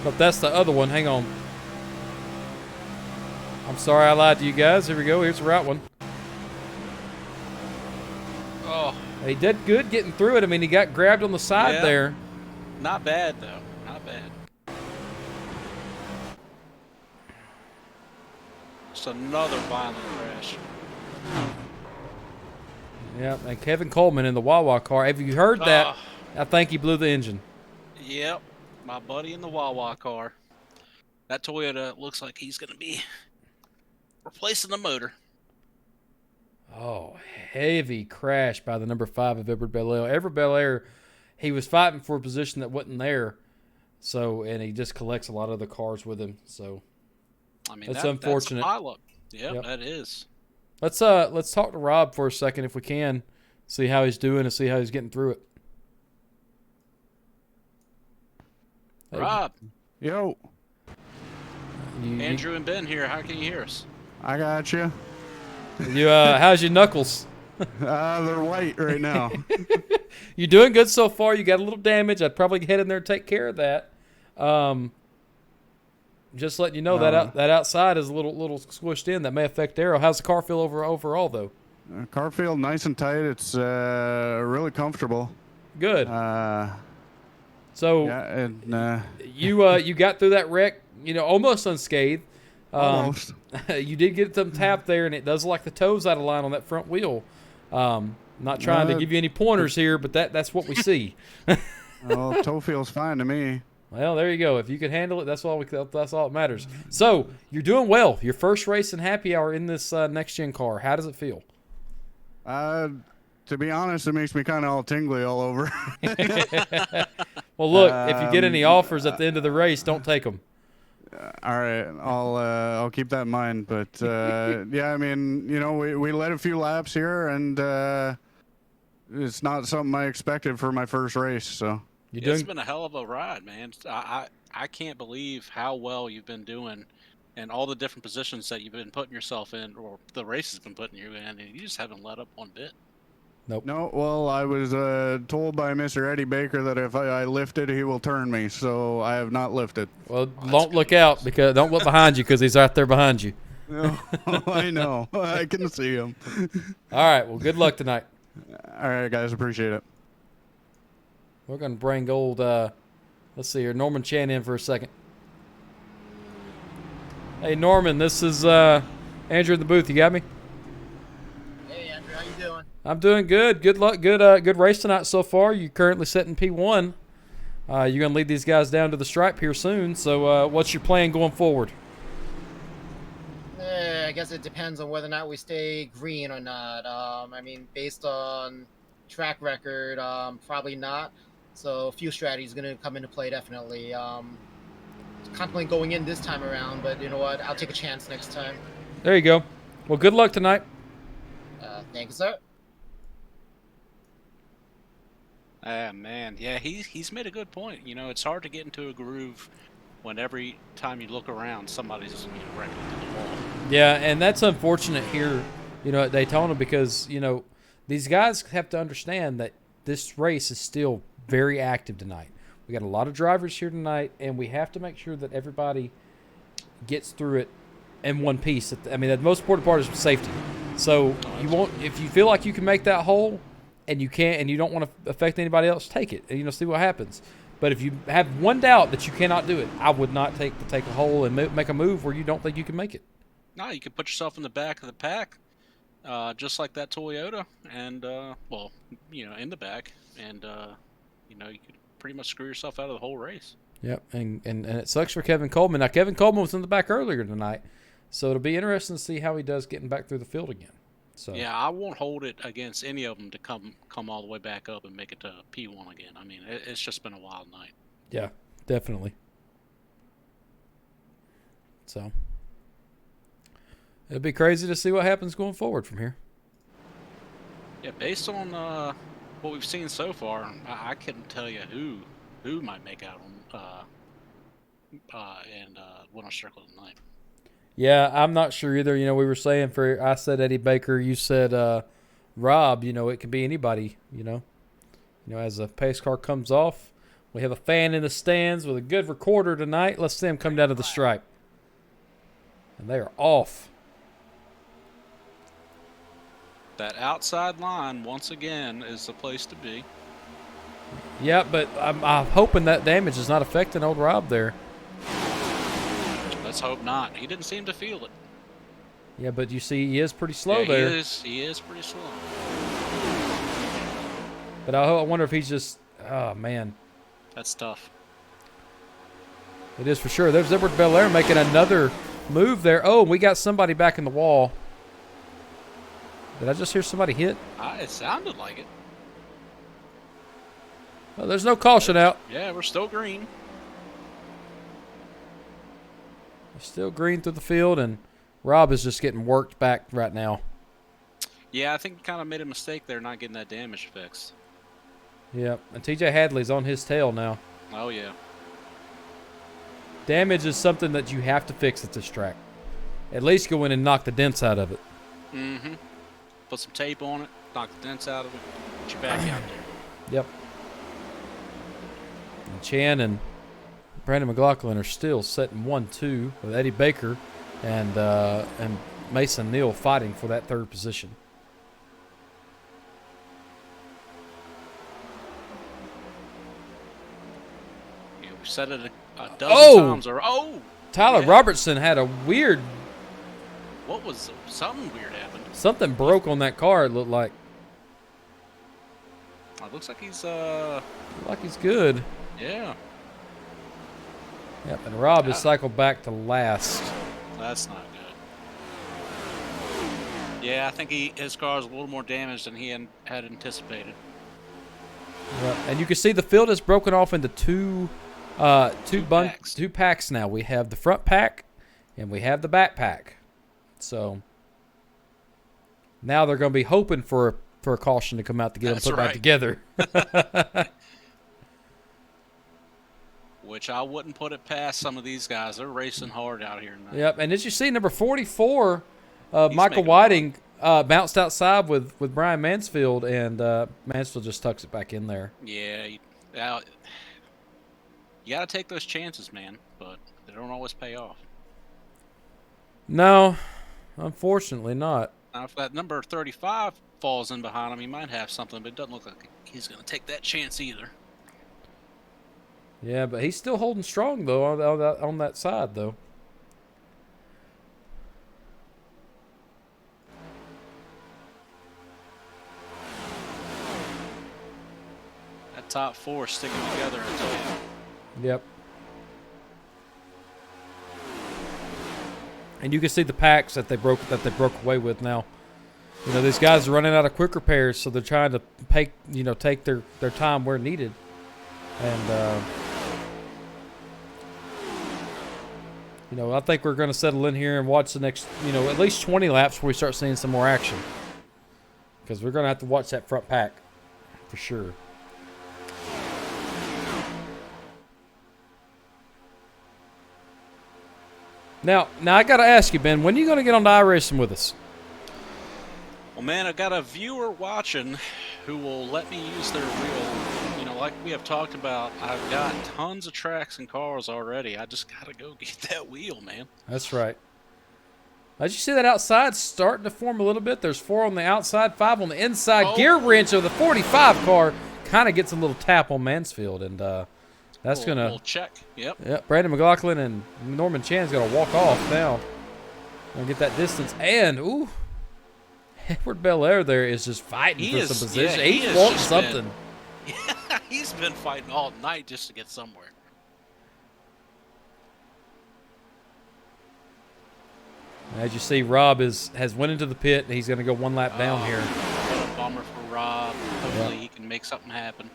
But that's the other one. Hang on. I'm sorry I lied to you guys. Here we go. Here's the right one. Oh. He did good getting through it. I mean, he got grabbed on the side there. Not bad, though. Not bad. Just another violent crash. Yeah, and Kevin Coleman in the Wawa car. Have you heard that? I think he blew the engine. Yep. My buddy in the Wawa car. That Toyota looks like he's going to be replacing the motor. Oh, heavy crash by the number 5 of Edward Belair. Edward Belair, he was fighting for a position that wasn't there. So, and he just collects a lot of the cars with him. So, I mean, that's unfortunate. That's pileup. Yep, that is. Let's talk to Rob for a second if we can, see how he's doing and see how he's getting through it. Rob. Yo. Andrew and Ben here. How can you hear us? I got you. How's your knuckles? They're white right now. You're doing good so far. You got a little damage. I'd probably head in there and take care of that. Just letting you know that outside is a little squished in. That may affect aero. How's the car feel overall though? Car feel nice and tight. It's really comfortable. Good. So yeah, and you got through that wreck, almost unscathed. Almost. You did get some tap there, and it does look like the toes out of line on that front wheel. Not trying to give you any pointers here, but that's what we see. Well, toe feels fine to me. Well, there you go. If you can handle it, that's all that matters. So you're doing well. Your first race in Happy Hour in this next gen car. How does it feel? To be honest, it makes me kind of all tingly all over. Well, look, if you get any offers at the end of the race, don't take them. All right, I'll keep that in mind. But yeah, I mean, we led a few laps here, and it's not something I expected for my first race. So it's been a hell of a ride, man. I can't believe how well you've been doing, and all the different positions that you've been putting yourself in, or the race has been putting you in, and you just haven't let up one bit. Nope. No, well, I was told by Mr. Eddie Baker that if I lifted, he will turn me. So I have not lifted. Well, don't look out don't look behind you because he's right there behind you. Oh, I know. I can see him. All right. Well, good luck tonight. All right, guys. Appreciate it. We're going to bring old, let's see here, Norman Chan in for a second. Hey, Norman, this is Andrew in the booth. You got me? Hey, Andrew. How you doing? I'm doing good. Good luck. Good race tonight so far. You're currently sitting P1. You're going to lead these guys down to the stripe here soon. So what's your plan going forward? I guess it depends on whether or not we stay green or not. I mean, based on track record, probably not. So a few strategies going to come into play, definitely. Contemplating going in this time around, but you know what? I'll take a chance next time. There you go. Well, good luck tonight. Thank you, sir. Man, yeah, he's made a good point. It's hard to get into a groove when every time you look around, somebody's right into the wall. Yeah, and that's unfortunate here, at Daytona because, these guys have to understand that this race is still very active tonight. We got a lot of drivers here tonight, and we have to make sure that everybody gets through it in one piece. I mean, the most important part is safety. So if you feel like you can make that hole, and you can't, and you don't want to affect anybody else, take it. And, see what happens. But if you have one doubt that you cannot do it, I would not take a hole and make a move where you don't think you can make it. No, you could put yourself in the back of the pack, just like that Toyota, and in the back, and you could pretty much screw yourself out of the whole race. Yep, and it sucks for Kevin Coleman. Now Kevin Coleman was in the back earlier tonight, so it'll be interesting to see how he does getting back through the field again. So yeah, I won't hold it against any of them to come all the way back up and make it to P1 again. I mean, it's just been a wild night. Yeah, definitely. So it'll be crazy to see what happens going forward from here. Yeah, based on what we've seen so far, I couldn't tell you who might make out on and winner's circle tonight. Yeah, I'm not sure either. You know, we were saying I said Eddie Baker, you said Rob. You know, it could be anybody. You know, as the pace car comes off, we have a fan in the stands with a good recorder tonight. Let's see them come down to the stripe, and they are off. That outside line once again is the place to be. Yeah, but I'm hoping that damage is not affecting old Rob there. Let's hope not. He didn't seem to feel it. Yeah, but you see, he is pretty slow Yeah, there. He is pretty slow. But I wonder if he's just. Oh man, That's tough. it is for sure. There's Edward Belair making another move there. Oh, we got somebody back in the wall. Did I just hear somebody hit? It sounded like it. Oh, there's no caution out. Yeah, we're still green. Still green through the field, and Rob is just getting worked back right now. Yeah, I think he kind of made a mistake there not getting that damage fixed. Yep, and TJ Hadley's on his tail now. Oh, yeah. Damage is something that you have to fix at this track. At least go in and knock the dents out of it. Mm-hmm. Put some tape on it, knock the dents out of it, get you back out there. Yep. And Chan and Brandon McLaughlin are still setting 1-2 with Eddie Baker and Mason Neal fighting for that third position. Yeah, we've said it a dozen times. Tyler Yeah. Robertson had a weird. What was something weird happened? Something broke on that car. It looked like. It looks like he's Like he's good. yeah. Yep, and Rob is cycled back to last. That's not good. Yeah, I think his car's a little more damaged than he had anticipated. Yep. And you can see the field is broken off into two packs now. We have the front pack and we have the back pack. So now they're going to be hoping for a caution to come out to get them put back together. Which I wouldn't put it past some of these guys. They're racing hard out here tonight. Yep, and as you see, number 44, Michael making Whiting bounced outside with Brian Mansfield, and Mansfield just tucks it back in there. Yeah, you got to take those chances, man, but they don't always pay off. No, unfortunately not. Now, if that number 35 falls in behind him, he might have something, but it doesn't look like he's going to take that chance either. Yeah, but he's still holding strong, though, on that side, though. That top four sticking together, I tell you. Yep. And you can see the packs that they broke away with now. You know, these guys are running out of quick repairs, so they're trying to take their time where needed. And I think we're going to settle in here and watch the next, at least 20 laps before we start seeing some more action. Because we're going to have to watch that front pack for sure. Now I got to ask you, Ben, when are you going to get on to iRacing with us? Well, man, I got a viewer watching who will let me use their wheel. Like we have talked about, I've got tons of tracks and cars already. I just got to go get that wheel, man. That's right. Did you see that outside starting to form a little bit? There's 4 on the outside, 5 on the inside. Gear wrench of the 45 car kind of gets a little tap on Mansfield, and that's going to... little check, yep. Yep, Brandon McLaughlin and Norman Chan's going to walk off now. Going to get that distance. And, ooh, Edward Belair there is just fighting for some position. Yeah, He's wanting something. He's been fighting all night just to get somewhere. As you see, Rob has went into the pit. He's going to go one lap down here. What a bummer for Rob. Hopefully he can make something happen.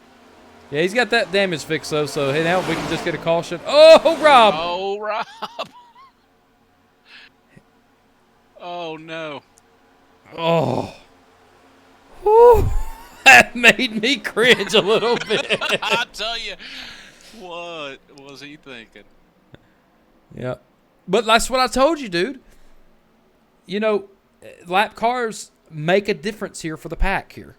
Yeah, he's got that damage fixed, though, so hey, now we can just get a caution. Oh, Rob! Oh, Rob! Oh, no. Oh. Whew. That made me cringe a little bit. I tell you, what was he thinking? Yeah. But that's what I told you, dude. You know, lap cars make a difference here for the pack here.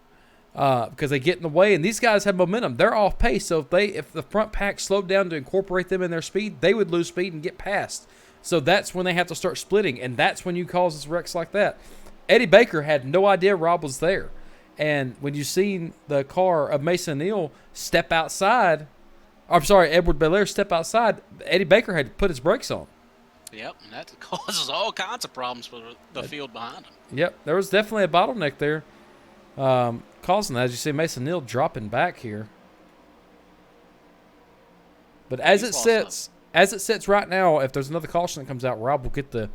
Because they get in the way, and these guys have momentum. They're off pace, so if the front pack slowed down to incorporate them in their speed, they would lose speed and get past. So that's when they have to start splitting, and that's when you cause wrecks like that. Eddie Baker had no idea Rob was there. And when you seen the car of Mason Neal step outside, Edward Belair step outside, Eddie Baker had to put his brakes on. Yep, and that causes all kinds of problems for the field behind him. Yep, there was definitely a bottleneck there. Causing that, as you see Mason Neal dropping back here. But as it sits right now, if there's another caution that comes out, Rob will get the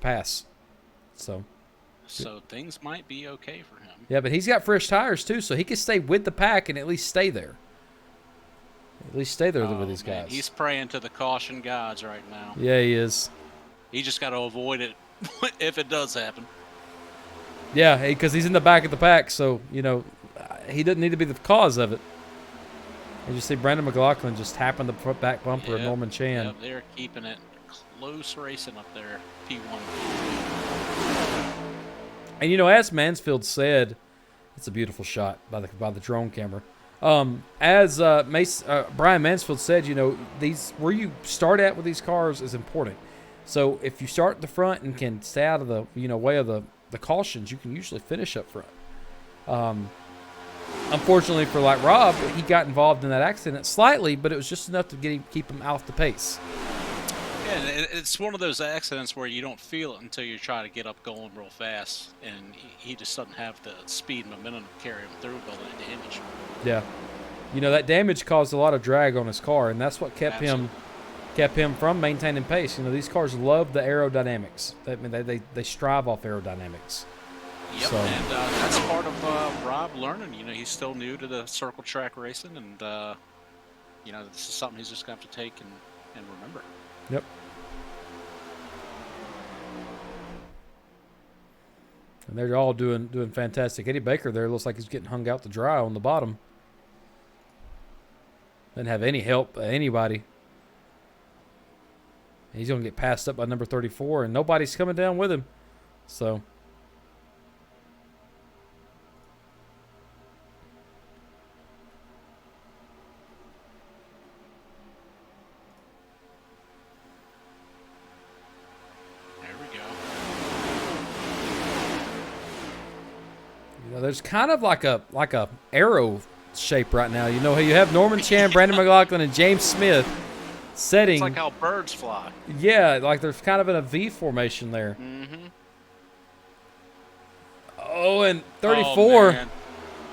pass. So things might be okay for him. Yeah, but he's got fresh tires too, so he can stay with the pack and at least stay there. With these guys. He's praying to the caution gods right now. Yeah, he is. He just got to avoid it if it does happen. Yeah, because he's in the back of the pack, so, you know, he doesn't need to be the cause of it. As you see, Brandon McLaughlin just tapping the back bumper of Norman Chan. Yeah, they're keeping it close racing up there, P1. And, you know, as Mansfield said, it's a beautiful shot by the drone camera. As Brian Mansfield said, you know, where you start at with these cars is important. So if you start at the front and can stay out of the way of the cautions, you can usually finish up front. Unfortunately for Rob, he got involved in that accident slightly, but it was just enough to keep him off the pace. Yeah, it's one of those accidents where you don't feel it until you try to get up going real fast, and he just doesn't have the speed and momentum to carry him through with all that damage. Yeah, you know, that damage caused a lot of drag on his car, and that's what kept him from maintaining pace. You know, these cars love the aerodynamics. They strive off aerodynamics. Yep, so. And that's part of Rob learning. You know, he's still new to the circle track racing, and you know, this is something he's just going to have to take and remember. Yep. And they're all doing fantastic. Eddie Baker there looks like he's getting hung out to dry on the bottom. Doesn't have any help, anybody. He's going to get passed up by number 34, and nobody's coming down with him. So. There's kind of like a arrow shape right now. You know, you have Norman Chan, Brandon McLaughlin, and James Smith setting. It's like how birds fly. Yeah, like there's kind of in a V formation there. Mm-hmm. Oh, and 34.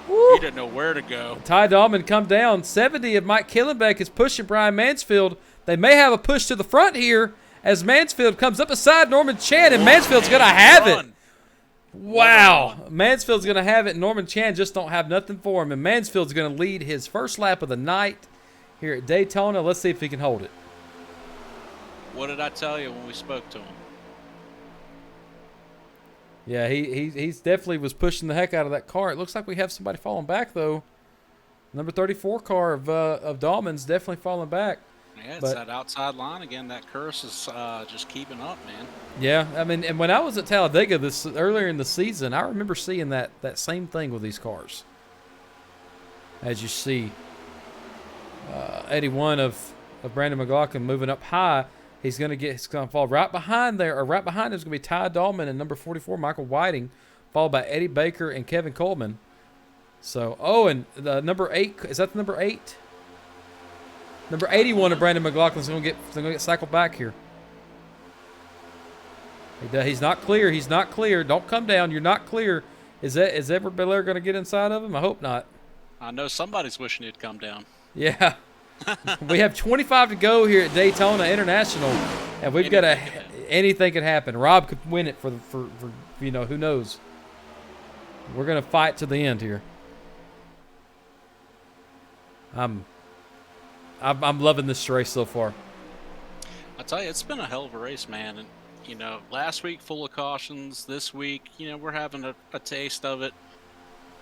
Oh, he didn't know where to go. Ty Dahlman come down. 70 of Mike Killenbeck is pushing Brian Mansfield. They may have a push to the front here as Mansfield comes up beside Norman Chan, and Mansfield's going to have it. Wow. Mansfield's going to have it, and Norman Chan just don't have nothing for him. And Mansfield's going to lead his first lap of the night here at Daytona. Let's see if he can hold it. What did I tell you when we spoke to him? Yeah, he's definitely was pushing the heck out of that car. It looks like we have somebody falling back, though. Number 34 car of Dahlman's definitely falling back. Yeah, it's that outside line again. That curse is just keeping up, man. Yeah, I mean, and when I was at Talladega earlier in the season, I remember seeing that same thing with these cars. As you see, 81 of Brandon McLaughlin moving up high. He's going to fall right behind there, or right behind him is going to be Ty Dahlman and number 44, Michael Whiting, followed by Eddie Baker and Kevin Coleman. So, and the number 8, is that the number 8? Number 81 of Brandon McLaughlin's going to get cycled back here. He's not clear. He's not clear. Don't come down. You're not clear. Is Edward Belair going to get inside of him? I hope not. I know somebody's wishing he'd come down. Yeah. We have 25 to go here at Daytona International, and we've got anything could happen. Rob could win it for who knows. We're going to fight to the end here. I'm loving this race so far. I tell you, it's been a hell of a race, man. And you know, last week full of cautions. This week, you know, we're having a taste of it.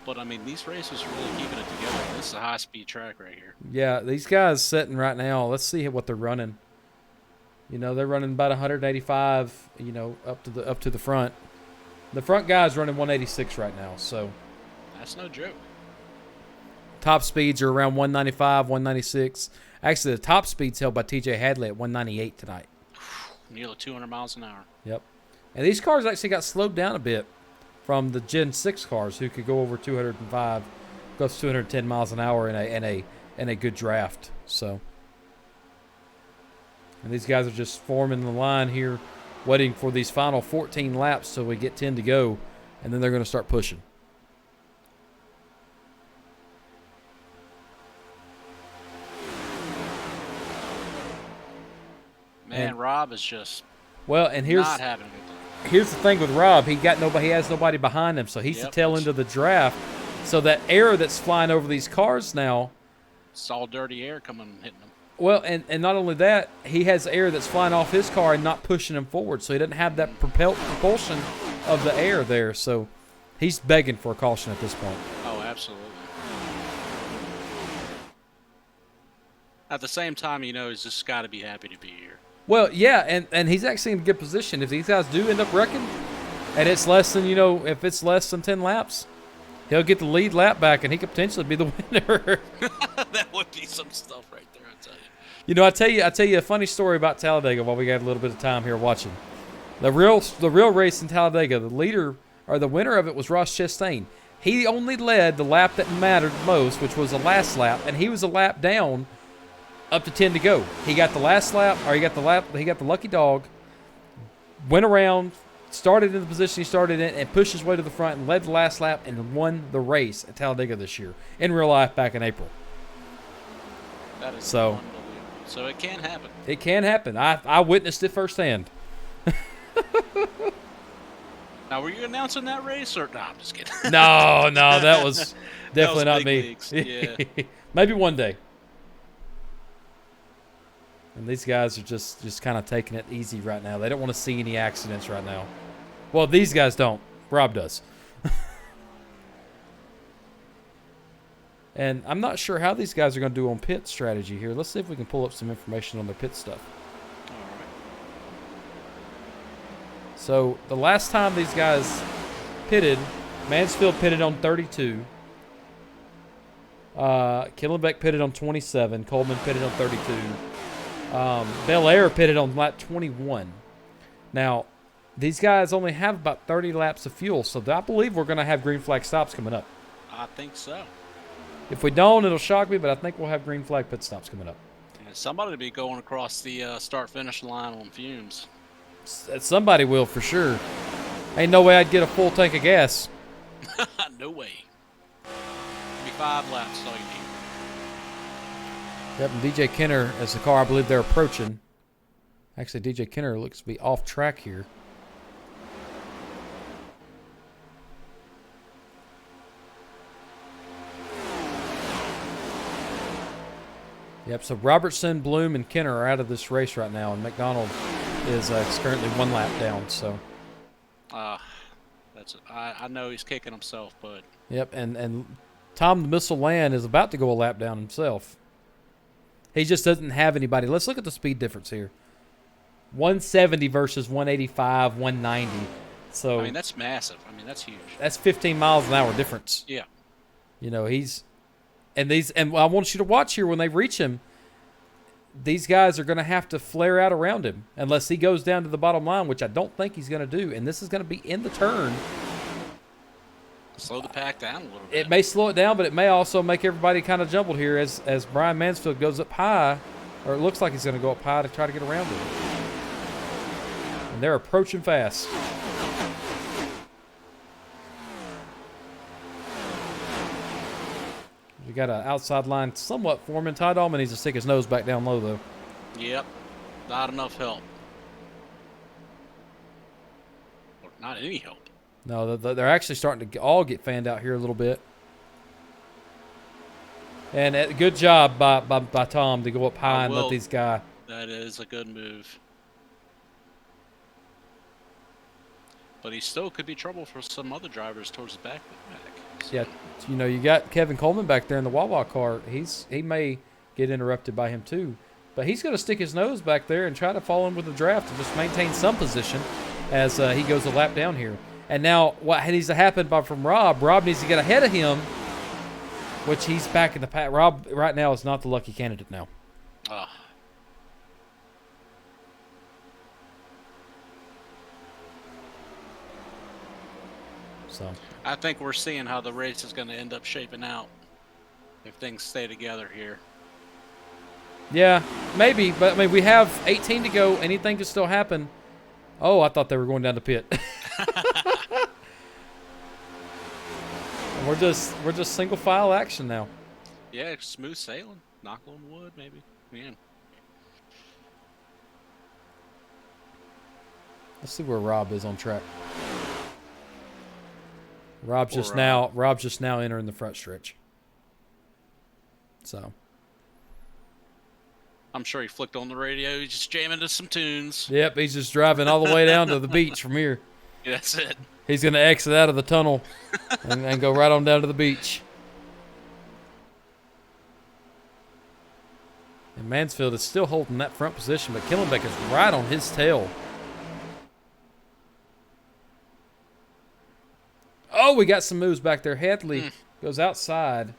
But I mean, these racers are really keeping it together. This is a high-speed track right here. Yeah, these guys sitting right now. Let's see what they're running. You know, they're running about 185. You know, up to the front. The front guy's running 186 right now. So That's no joke. top speeds are around 195, 196. Actually, the top speed's held by TJ Hadley at 198 tonight. Nearly 200 miles an hour. Yep. And these cars actually got slowed down a bit from the Gen 6 cars, who could go over 205, goes 210 miles an hour in a good draft. So, and these guys are just forming the line here, waiting for these final 14 laps so we get 10 to go, and then they're going to start pushing. Man, Rob is just and here's not having a good time. Here's the thing with Rob. He has nobody behind him, so he's the tail end of the draft. So that air that's flying over these cars now, it's all dirty air coming and hitting him. well, and not only that, he has air that's flying off his car and not pushing him forward, so he doesn't have that propulsion of the air there. So he's begging for a caution at this point. Oh, absolutely. At the same time, you know, he's just got to be happy to be here. Well, yeah, and he's actually in a good position. If these guys do end up wrecking, and it's less than, if it's less than 10 laps, he'll get the lead lap back, and he could potentially be the winner. That would be some stuff right there, I tell you. You know, I tell you a funny story about Talladega while we got a little bit of time here watching. The real race in Talladega, the winner of it was Ross Chastain. He only led the lap that mattered most, which was the last lap, and he was a lap down. Up to 10 to go. He got the last lap, or he got the lucky dog, went around, started in the position he started in, and pushed his way to the front and led the last lap and won the race at Talladega this year, in real life back in April. That is unbelievable. So it can happen. It can happen. I witnessed it firsthand. Now, were you announcing that race, or... No, I'm just kidding. No, that was definitely not big me. leagues. Yeah. Maybe one day. And these guys are just kind of taking it easy right now. They don't want to see any accidents right now. Well, these guys don't. Rob does. And I'm not sure how these guys are going to do on pit strategy here. Let's see if we can pull up some information on their pit stuff. All right. So the last time these guys pitted, Mansfield pitted on 32. Killenbeck pitted on 27. Coleman pitted on 32. Bel Air pitted on lap 21. Now, these guys only have about 30 laps of fuel, so I believe we're going to have green flag stops coming up. I think so. If we don't, it'll shock me, but I think we'll have green flag pit stops coming up. And somebody will be going across the start-finish line on fumes. Somebody will, for sure. Ain't no way I'd get a full tank of gas. No way. Maybe 5 laps, that's all you need. Yep, and DJ Kenner is the car I believe they're approaching. Actually, DJ Kenner looks to be off track here. Yep, so Robertson, Bloom, and Kenner are out of this race right now, and McDonald is currently 1 lap down. So, I know he's kicking himself, but yep, and Tom the Missile Land is about to go a lap down himself. He just doesn't have anybody. Let's look at the speed difference here. 170 versus 185, 190. So I mean, that's massive. I mean, that's huge. That's 15 miles an hour difference. Yeah. You know, and I want you to watch here when they reach him. These guys are going to have to flare out around him unless he goes down to the bottom line, which I don't think he's going to do. And this is going to be in the turn. Slow the pack down a little bit. It may slow it down, but it may also make everybody kind of jumbled here as Brian Mansfield goes up high, or it looks like he's going to go up high to try to get around him. And they're approaching fast. We got an outside line somewhat forming. Ty Dahlman needs to stick his nose back down low, though. Yep. Not enough help. Or not any help. No, they're actually starting to all get fanned out here a little bit. And good job by Tom to go up high and let these guys. That is a good move. But he still could be trouble for some other drivers towards the back of the pack. Yeah, you know, you got Kevin Coleman back there in the Wawa car. He may get interrupted by him too, but he's going to stick his nose back there and try to fall in with the draft and just maintain some position as he goes a lap down here. And now what needs to happen from Rob? Rob needs to get ahead of him, which he's back in the pack. Rob right now is not the lucky candidate now. So I think we're seeing how the race is going to end up shaping out if things stay together here. yeah, maybe, but I mean we have 18 to go. Anything could still happen. Oh, I thought they were going down the pit. We're just single file action now. Yeah, smooth sailing. Knock on wood, maybe. Man. Let's see where Rob is on track. Rob's just now entering the front stretch. So I'm sure he flicked on the radio. He's just jamming to some tunes. yep, he's just driving all the way down to the beach from here. Yeah, that's it. He's going to exit out of the tunnel and go right on down to the beach. And Mansfield is still holding that front position, but Killenbeck is right on his tail. Oh, we got some moves back there. Hadley goes outside.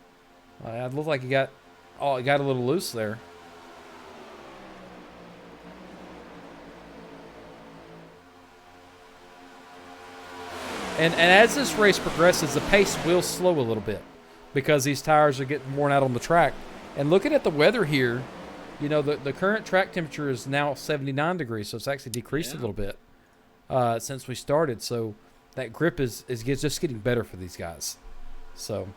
It looked like he got a little loose there. And as this race progresses, the pace will slow a little bit because these tires are getting worn out on the track. And looking at the weather here, you know, the current track temperature is now 79 degrees, so it's actually decreased a little bit since we started. So that grip is just getting better for these guys. So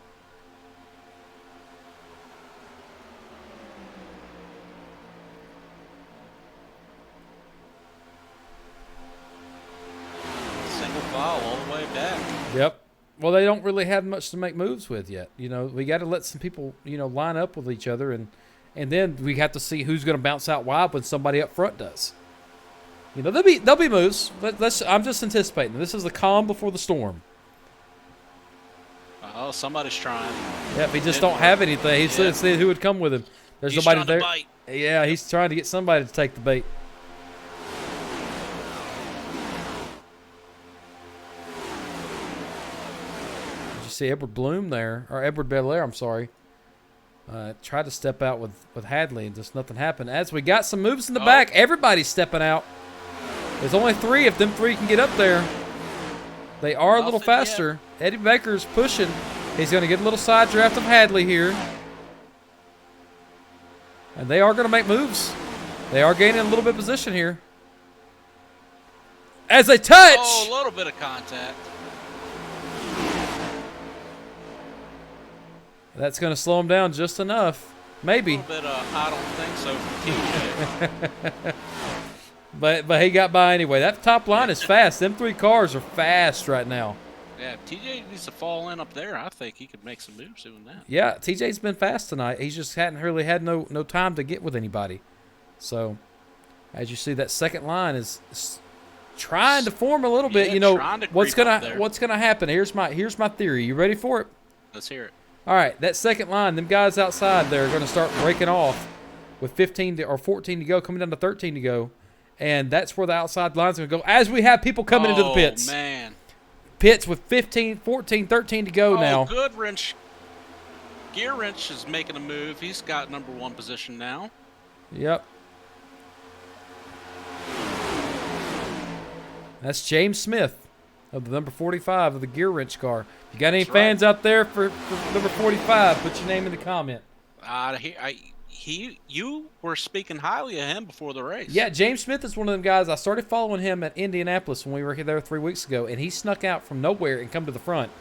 Single file all the way back. yep. Well, they don't really have much to make moves with yet. You know, we got to let some people, you know, line up with each other, and then we have to see who's going to bounce out wide when somebody up front does. You know, there'll be moves. I'm just anticipating. This is the calm before the storm. Oh, somebody's trying. Yep, he just don't have anything. He said who would come with him. There's He's nobody trying there. to bite. Yeah, he's trying to get somebody to take the bait. Did you see Edward Bloom there, or Edward Belair? I'm sorry. Tried to step out with Hadley, and just nothing happened. As we got some moves in the back, everybody's stepping out. There's only three. If them three can get up there, they are a little faster. Eddie Baker's pushing. He's going to get a little side draft of Hadley here. And they are going to make moves. They are gaining a little bit of position here. As they touch! Oh, a little bit of contact. That's going to slow him down just enough. Maybe. A little bit of, I don't think so from TJ. But he got by anyway. That top line is fast. Them three cars are fast right now. Yeah, TJ needs to fall in up there. I think he could make some moves doing that. Yeah, TJ's been fast tonight. He just hadn't really had no time to get with anybody. So, as you see, that second line is trying to form a little bit. You know, what's gonna happen? Here's my theory. You ready for it? Let's hear it. All right, that second line, them guys outside there are going to start breaking off with 15 or 14 to go, coming down to 13 to go. And that's where the outside line's going to go as we have people coming into the pits. Oh, man. Pits with 15, 14, 13 to go now. Good wrench. Gear wrench is making a move. He's got number one position now. Yep. That's James Smith of the number 45 of the gear wrench car. If you got any fans out there for number 45, put your name in the comment. You were speaking highly of him before the race. Yeah, James Smith is one of them guys. I started following him at Indianapolis when we were there 3 weeks ago, and he snuck out from nowhere and come to the front.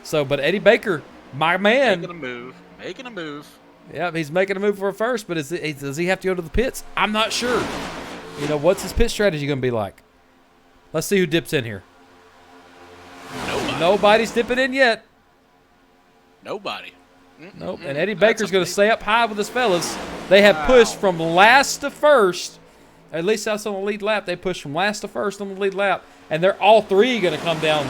So, but Eddie Baker, my man. Making a move. Yeah, he's making a move for a first, but does he have to go to the pits? I'm not sure. You know, what's his pit strategy going to be like? Let's see who dips in here. Nobody's dipping in yet. Nobody. Nope. And Eddie Baker's going to stay up high with his fellas. They have pushed from last to first. At least that's on the lead lap. They pushed from last to first on the lead lap. And they're all three going to come down.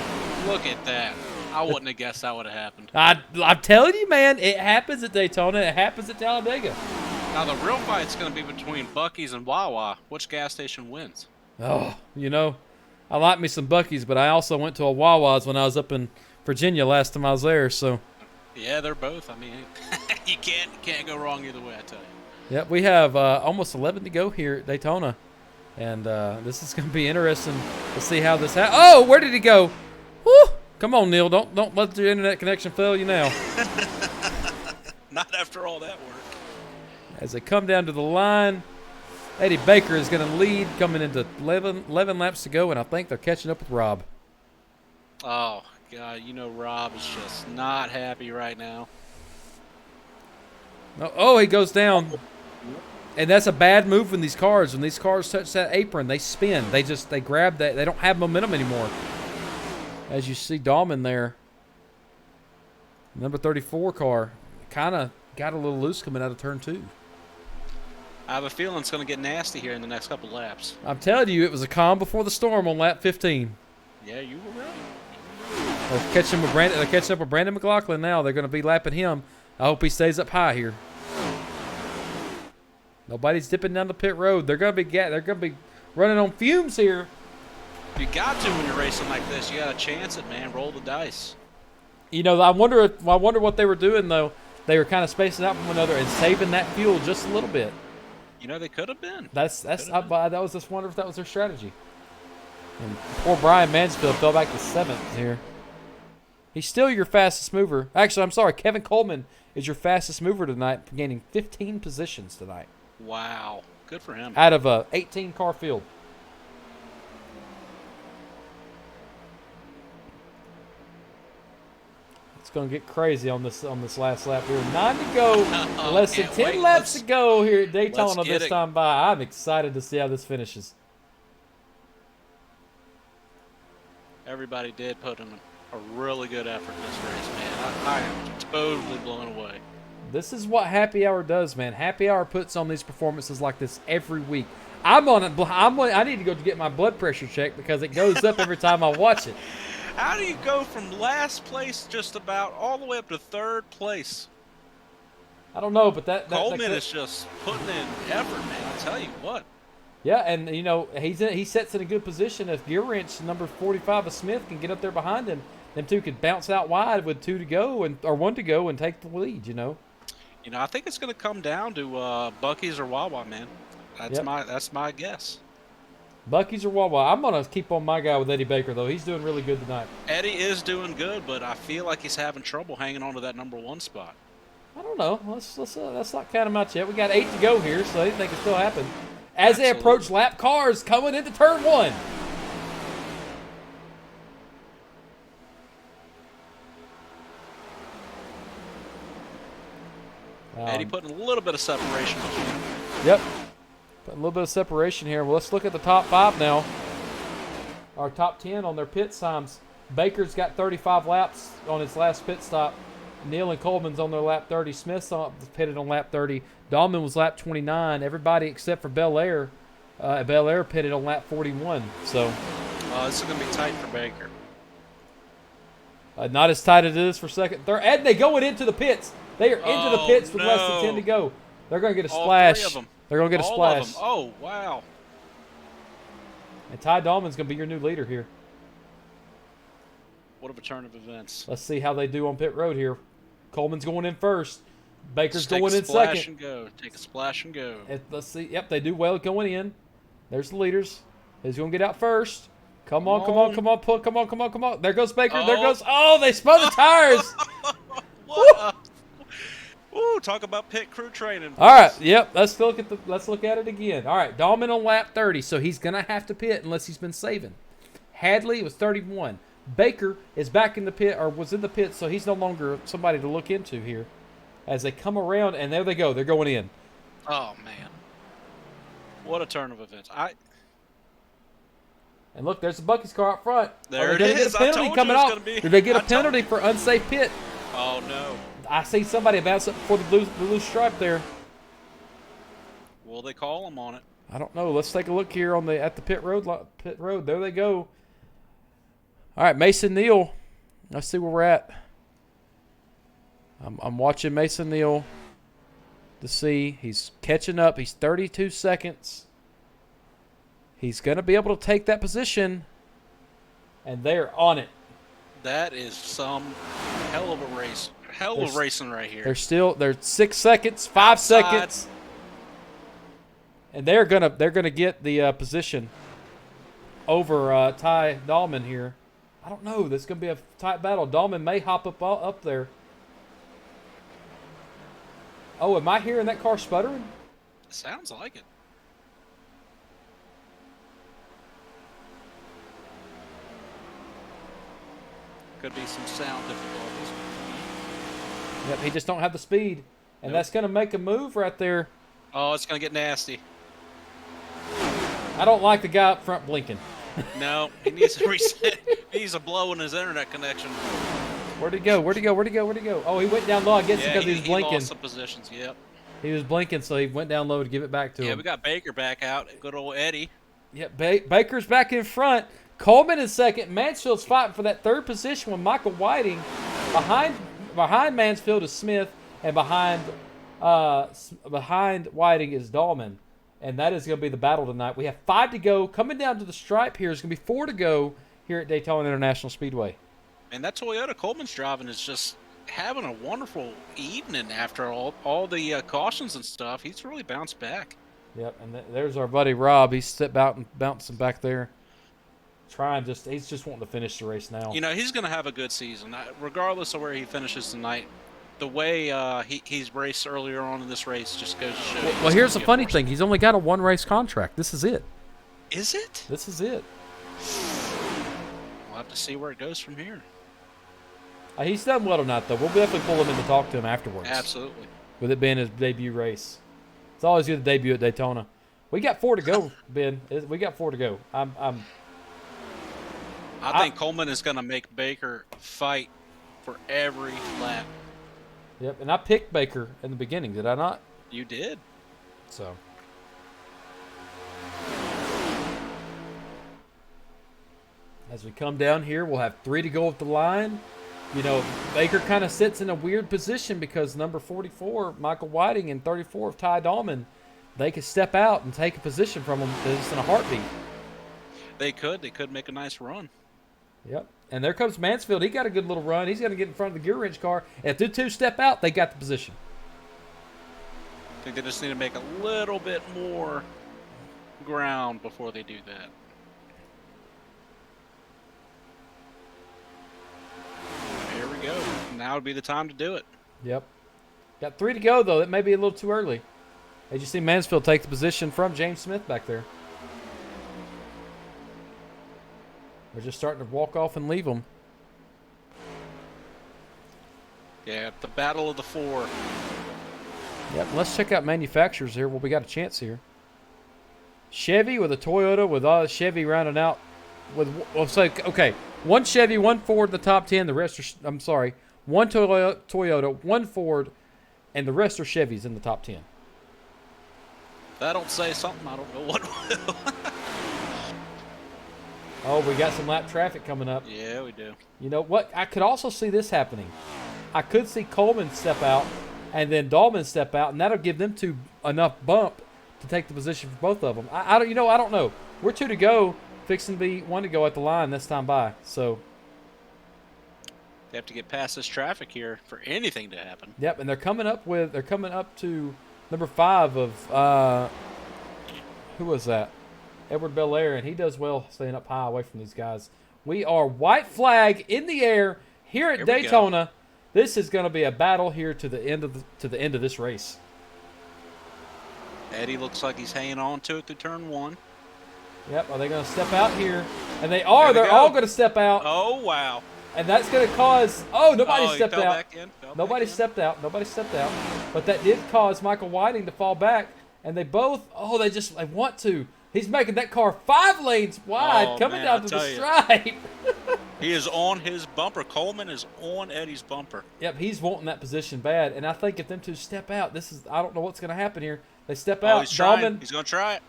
Look at that. I wouldn't have guessed that would have happened. I'm telling you, man, it happens at Daytona. It happens at Talladega. Now, the real fight's going to be between Buc-ee's and Wawa. Which gas station wins? Oh, you know, I like me some Buc-ee's, but I also went to a Wawa's when I was up in Virginia last time I was there. So, yeah, they're both. I mean, you can't go wrong either way, I tell you. yep, we have almost 11 to go here at Daytona, and this is going to be interesting to see how this happens. Oh, where did he go? Woo! Come on, Neil. Don't let your internet connection fail you now. Not after all that work. As they come down to the line, Eddie Baker is going to lead coming into 11 laps to go, and I think they're catching up with Rob. Oh, God, you know Rob is just not happy right now. Oh, he goes down. And that's a bad move when these cars touch that apron, they spin. They grab that. They don't have momentum anymore. As you see Dahlman there. Number 34 car kind of got a little loose coming out of turn 2. I have a feeling it's going to get nasty here in the next couple laps. I'm telling you, it was a calm before the storm on lap 15. Yeah, you were right. They're catching up with Brandon McLaughlin now. They're going to be lapping him. I hope he stays up high here. Nobody's dipping down the pit road. They're going to be running on fumes here. You got to when you're racing like this. You got a chance at, man. Roll the dice. You know, I wonder what they were doing though. They were kind of spacing out from one another and saving that fuel just a little bit. You know, they could have been. I was just wondering if that was their strategy. And poor Brian Mansfield fell back to 7th here. He's still your fastest mover. Actually, I'm sorry. Kevin Coleman is your fastest mover tonight, gaining 15 positions tonight. Wow. Good for him. Out of a 18-car field. It's going to get crazy on this last lap here. 9 to go. Less than 10 laps to go here at Daytona this time by. I'm excited to see how this finishes. Everybody did put in a really good effort in this race, man. I am totally blown away. This is what Happy Hour does, man. Happy Hour puts on these performances like this every week. I need to go to get my blood pressure checked because it goes up every time I watch it. How do you go from last place just about all the way up to 3rd place? I don't know, but that Coleman is just putting in effort, man. I tell you what. Yeah, and you know he sets in a good position. If Gear Wrench number 45 of Smith can get up there behind him, them two could bounce out wide with 2 to go or 1 to go and take the lead. You know, I think it's going to come down to Buc-ee's or Wawa, man. That's my guess. Buc-ee's or Wawa. I'm gonna keep on my guy with Eddie Baker though. He's doing really good tonight. Eddie is doing good, but I feel like he's having trouble hanging on to that number 1 spot. I don't know. Let's not count him out yet. We got 8 to go here, so anything can still happen. As they approach lap cars coming into turn 1. Eddie putting a little bit of separation between them. Yep. Putting a little bit of separation here. Well, let's look at the top 5 now. Our top 10 on their pit times. Baker's got 35 laps on his last pit stop. Neal and Coleman's on their lap 30. Smith's pitted on lap 30. Dahlman was lap 29. Everybody except for Belair. Belair pitted on lap 41. So this is going to be tight for Baker. not as tight as it is for second, third. And they going into the pits. They are into the pits with less than 10 to go. They're going to get a splash. 3 of them. They're going to get a splash. Oh, wow. And Ty Dahlman's going to be your new leader here. What a turn of events. Let's see how they do on pit road here. Coleman's going in first. Baker's Just going in second. Take a splash and go. Take a splash and go. Let's see. Yep, they do well going in. There's the leaders. Who's going to get out first? Come on. There goes Baker. There goes. Oh, they spun the tires. Ooh, talk about pit crew training. All right. Yep. Let's look at it again. All right. Dahlman on lap 30, so he's gonna have to pit unless he's been saving. Hadley was 31. Baker is back in the pit or was in the pit, so he's no longer somebody to look into here. As they come around, and there they go. They're going in. Oh man, what a turn of events! And look, there's the Buc-ee's car up front. There it is. is. Get a penalty coming off. Did they get a penalty for unsafe pit? Oh no. I see somebody bounce up before the loose stripe there. Will they call them on it? I don't know. Let's take a look here at the pit road. There they go. All right, Mason Neal Let's see where we're at. I'm watching Mason Neal to see. He's catching up. He's 32 seconds. He's going to be able to take that position. And they're on it. That is some hell of a race. Hell of racing right here. They're 6 seconds, 5 seconds. And they're gonna get the position over Ty Dahlman here. I don't know. This is gonna be a tight battle. Dahlman may hop up there. Oh, am I hearing that car sputtering? Sounds like it. Could be some sound difficulties. Yep, he just don't have the speed. And that's going to make a move right there. Oh, it's going to get nasty. I don't like the guy up front blinking. No, he needs to reset. He needs a blow in his internet connection. Where'd he go? Where'd he go? Where'd he go? Where'd he go? Oh, he went down low, I guess, because he was blinking. He lost some positions, yep. He was blinking, so he went down low to give it back to him. Yeah, we got Baker back out. Good old Eddie. Yep, Baker's back in front. Coleman in second. Mansfield's fighting for that third position with Michael Whiting. Behind Mansfield is Smith, and behind Whiting is Dahlman. And that is going to be the battle tonight. We have 5 to go. Coming down to the stripe here is going to be 4 to go here at Daytona International Speedway. And that Toyota Coleman's driving is just having a wonderful evening after all the cautions and stuff. He's really bounced back. Yep, and there's our buddy Rob. He's stepped out and bouncing back there. He's just wanting to finish the race now. You know, he's going to have a good season, regardless of where he finishes tonight. The way he's raced earlier on in this race just goes to show. Well, here's the funny thing. He's only got a 1-race contract. This is it. Is it? This is it. We'll have to see where it goes from here. He's done well tonight, though. We'll definitely pull him in to talk to him afterwards. Absolutely. With it being his debut race. It's always good to debut at Daytona. We got 4 to go, Ben. We got 4 to go. I think Coleman is going to make Baker fight for every lap. Yep, and I picked Baker in the beginning, did I not? You did. So. As we come down here, we'll have 3 to go at the line. You know, Baker kind of sits in a weird position because number 44, Michael Whiting, and 34 of Ty Dahlman, they could step out and take a position from him just in a heartbeat. They could. They could make a nice run. Yep. And there comes Mansfield. He got a good little run. He's going to get in front of the gear wrench car. If the 2 step out, they got the position. I think they just need to make a little bit more ground before they do that. Here we go. Now would be the time to do it. Yep. Got 3 to go, though. That may be a little too early. As you see Mansfield take the position from James Smith back there. They're just starting to walk off and leave them. Yeah, the battle of the 4. Yep, let's check out manufacturers here. Well, we got a chance here. Chevy with a Toyota, with all Chevy rounding out with, well, so, okay, 1 Chevy, 1 Ford in the top 10. The rest are, I'm sorry, 1 Toyota, 1 Ford, and the rest are Chevys in the top 10. That don't say something. I don't know what will. Oh, we got some lap traffic coming up. Yeah, we do. You know what? I could also see this happening. I could see Coleman step out and then Dahlman step out, and that'll give them 2 enough bump to take the position for both of them. I don't know. We're 2 to go, fixing to be 1 to go at the line this time by. So they have to get past this traffic here for anything to happen. Yep, and they're coming up to number 5 of who was that? Edward Belair, and he does well staying up high away from these guys. We are white flag in the air here at Daytona. This is going to be a battle here to the end of this race. Eddie looks like he's hanging on to it through turn 1. Yep, are they going to step out here? And they are. They're all going to step out. Oh, wow. And that's going to cause... Oh, nobody stepped out. Nobody stepped out. But that did cause Michael Whiting to fall back. And they both... Oh, they want to. He's making that car 5 lanes wide, coming down to the stripe. He is on his bumper. Coleman is on Eddie's bumper. Yep, he's wanting that position bad. And I think if them 2 step out, I don't know what's going to happen here. They step out. He's trying. He's going to try it.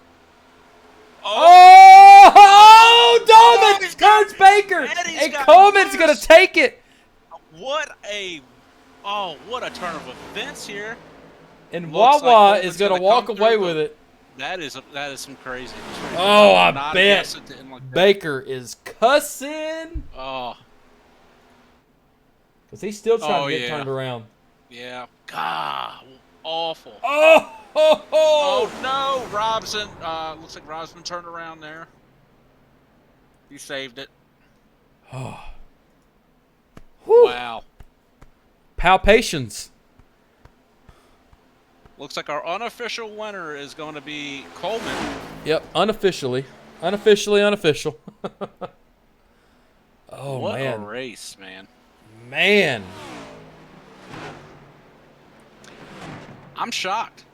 Oh, Dahlman turns Baker. And Coleman's going to take it. What a turn of events here. And Looks like Wawa Coleman's is going to gonna walk come away through, with but it. That is some crazy. Oh, I Not bet guess it didn't look that. Baker is cussing. Oh, Because he's still trying Oh, to get yeah. turned around. yeah. God, awful. Oh, ho, ho. Oh no, Robson. Looks like Robson turned around there. He saved it. Oh. Whew. Wow. Palpations. Looks like our unofficial winner is going to be Coleman. Yep, unofficially. Unofficial. Oh, what man. a race, man. Man. I'm shocked.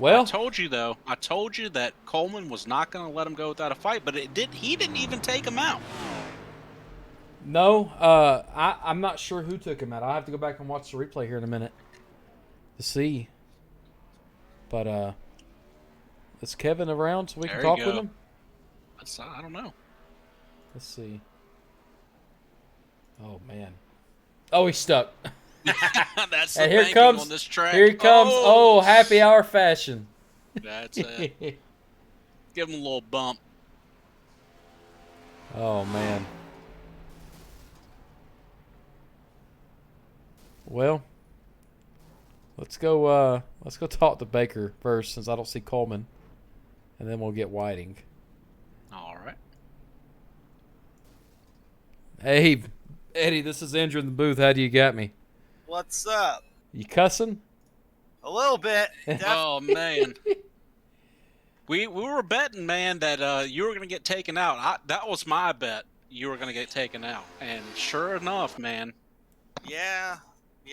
Well, I told you that Coleman was not going to let him go without a fight, but he didn't even take him out. no, I'm not sure who took him out. I'll have to go back and watch the replay here in a minute to see. But, is Kevin around so we can There you talk with go. him? I don't know. Let's see. Oh, man. Oh, he's stuck. That's the And here thinking comes, on this track. here he comes. Oh, happy hour fashion. That's it. Give him a little bump. Oh, man. Well, let's go talk to Baker first since I don't see Coleman. And then we'll get Whiting. All right. Hey, Eddie, this is Andrew in the booth. How do you got me? What's up? You cussing? A little bit. Oh man. We were betting, man, that you were going to get taken out. That was my bet. You were going to get taken out, and sure enough, man. Yeah.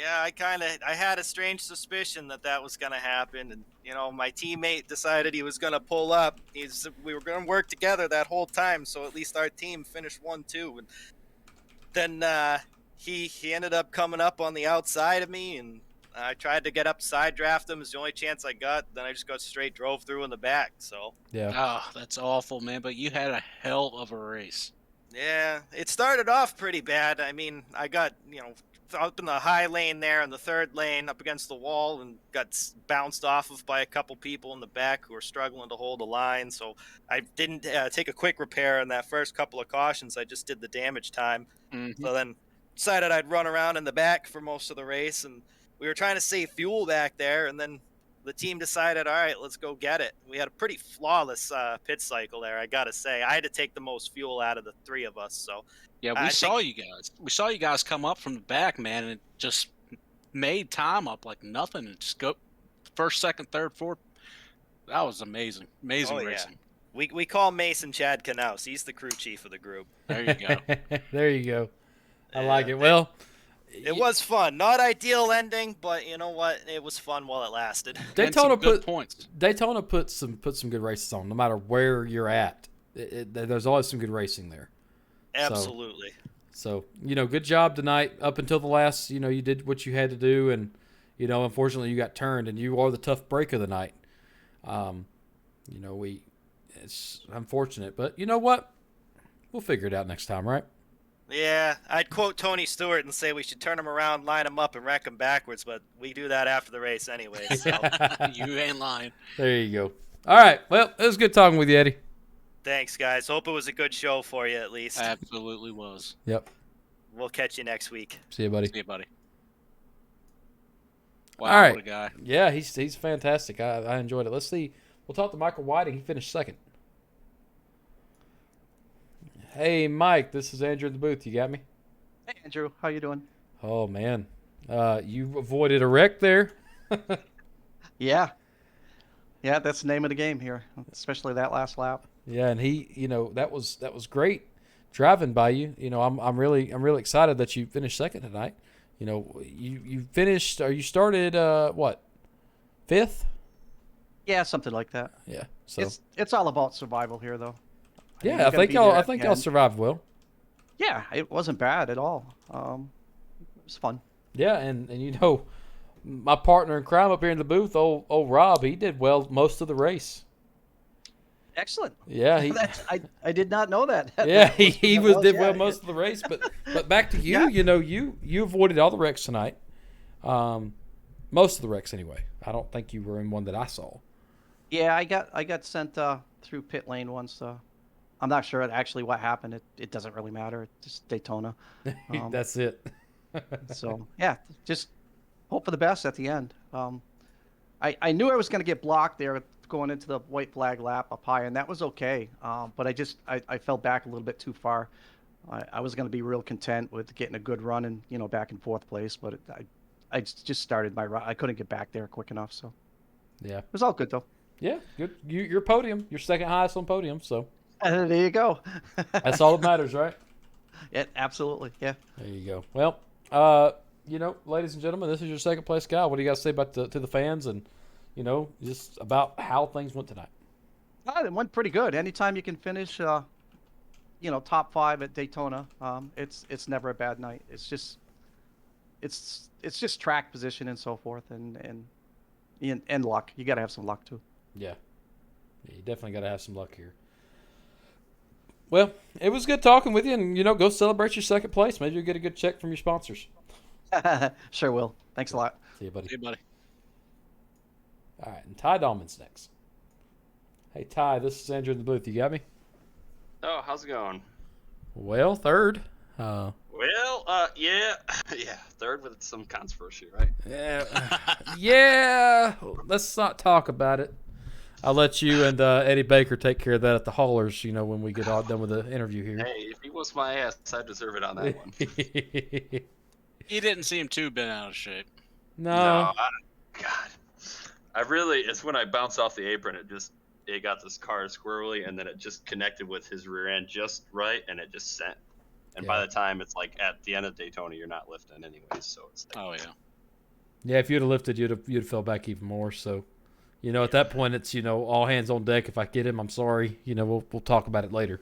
I had a strange suspicion that was going to happen, and my teammate decided he was going to pull up. We were going to work together that whole time, so at least our team finished 1-2. And then he ended up coming up on the outside of me, and I tried to get up side draft him. It's the only chance I got. Then I just got straight drove through in the back. So Yeah. Oh, that's awful, man. But you had a hell of a race. yeah, it started off pretty bad. I mean, I got up in the high lane there in the third lane up against the wall and got bounced off of by a couple people in the back who were struggling to hold the line. So I didn't take a quick repair in that first couple of cautions. I just did the damage time. Mm-hmm. So then decided I'd run around in the back for most of the race, and we were trying to save fuel back there, and then the team decided, all right, let's go get it. We had a pretty flawless pit cycle there, I gotta say. I had to take the most fuel out of the three of us. So Yeah, we saw you guys. We saw you guys come up from the back, man, and it just made time up like nothing. And just go first, second, third, fourth. That was amazing. Amazing Oh, yeah. racing. we call Mason Chad Knaus. He's the crew chief of the group. There you go. There you go. I Yeah, like it. Well, It was fun. Not ideal ending, but you know what? It was fun while it lasted. And some Daytona good points. Daytona put some good races on, no matter where you're at. There's always some good racing there. Absolutely. So good job tonight. Up until the last, you did what you had to do, and unfortunately you got turned, and you are the tough break of the night. It's unfortunate, but you know what? We'll figure it out next time, right? Yeah, I'd quote Tony Stewart and say we should turn him around, line him up, and wreck him backwards, but we do that after the race anyway. So You ain't lying. There you go. All right. Well, it was good talking with you, Eddie. thanks, guys. Hope it was a good show for you at least. Absolutely was. Yep. We'll catch you next week. See you, buddy. See you, buddy. Wow, All right. what a guy. Yeah, he's fantastic. I enjoyed it. Let's see. We'll talk to Michael Whiting. He finished second. Hey, Mike. This is Andrew in the booth. You got me? Hey, Andrew. How you doing? Oh, man. You avoided a wreck there. Yeah. Yeah, that's the name of the game here, especially that last lap. Yeah, and he, that was great driving by you. I'm really excited that you finished second tonight. You finished, or you started what, 5th? Yeah, something like that. Yeah. So It's all about survival here, though. yeah, you I gotta think be there y'all at the end. survived well. Yeah, it wasn't bad at all. It was fun. Yeah, and my partner in crime up here in the booth, old Rob, he did well most of the race. Excellent. Yeah, I did not know that. yeah, he did well yeah. most of the race. But back to you, Yeah. you know, you avoided all the wrecks tonight. Most of the wrecks anyway. I don't think you were in one that I saw. Yeah, I got sent through pit lane once. I'm not sure actually what happened. It doesn't really matter. It's just Daytona. That's it. So yeah, just hope for the best at the end. I knew I was going to get blocked there going into the white flag lap up high, and that was okay. But I fell back a little bit too far. I was going to be real content with getting a good run and back in fourth place, but I just started my run. I couldn't get back there quick enough, so Yeah. it was all good though. Yeah, good. You're podium. You're second highest on podium, so There you go. that's all that matters, right? Yeah, absolutely. Yeah. There you go. Well, ladies and gentlemen, this is your second place guy. What do you guys say about to the fans and just about how things went tonight? It went pretty good. Anytime you can finish, top 5 at Daytona, it's never a bad night. It's just track position and so forth, and luck. You got to have some luck too. Yeah, you definitely got to have some luck here. Well, it was good talking with you, and go celebrate your second place. Maybe you'll get a good check from your sponsors. Sure will. Thanks a lot. See you, buddy. Hey, buddy. All right, and Ty Dahlman's next. Hey, Ty, this is Andrew in the booth. You got me? Oh, how's it going? Well, third. Yeah, yeah, third with some controversy, right? Yeah. Let's not talk about it. I'll let you and Eddie Baker take care of that at the haulers, when we get all done with the interview here. Hey, if he wants my ass, I deserve it on that one. He didn't seem too bent out of shape. No. It's when I bounced off the apron, it got this car squirrely, and then it just connected with his rear end just right, and it just sent. And by the time it's like at the end of Daytona, you're not lifting anyways, so it's like, Oh, yeah. Yeah, if you'd have lifted, you'd have fell back even more. So, at that point, it's all hands on deck. If I get him, I'm sorry. We'll talk about it later.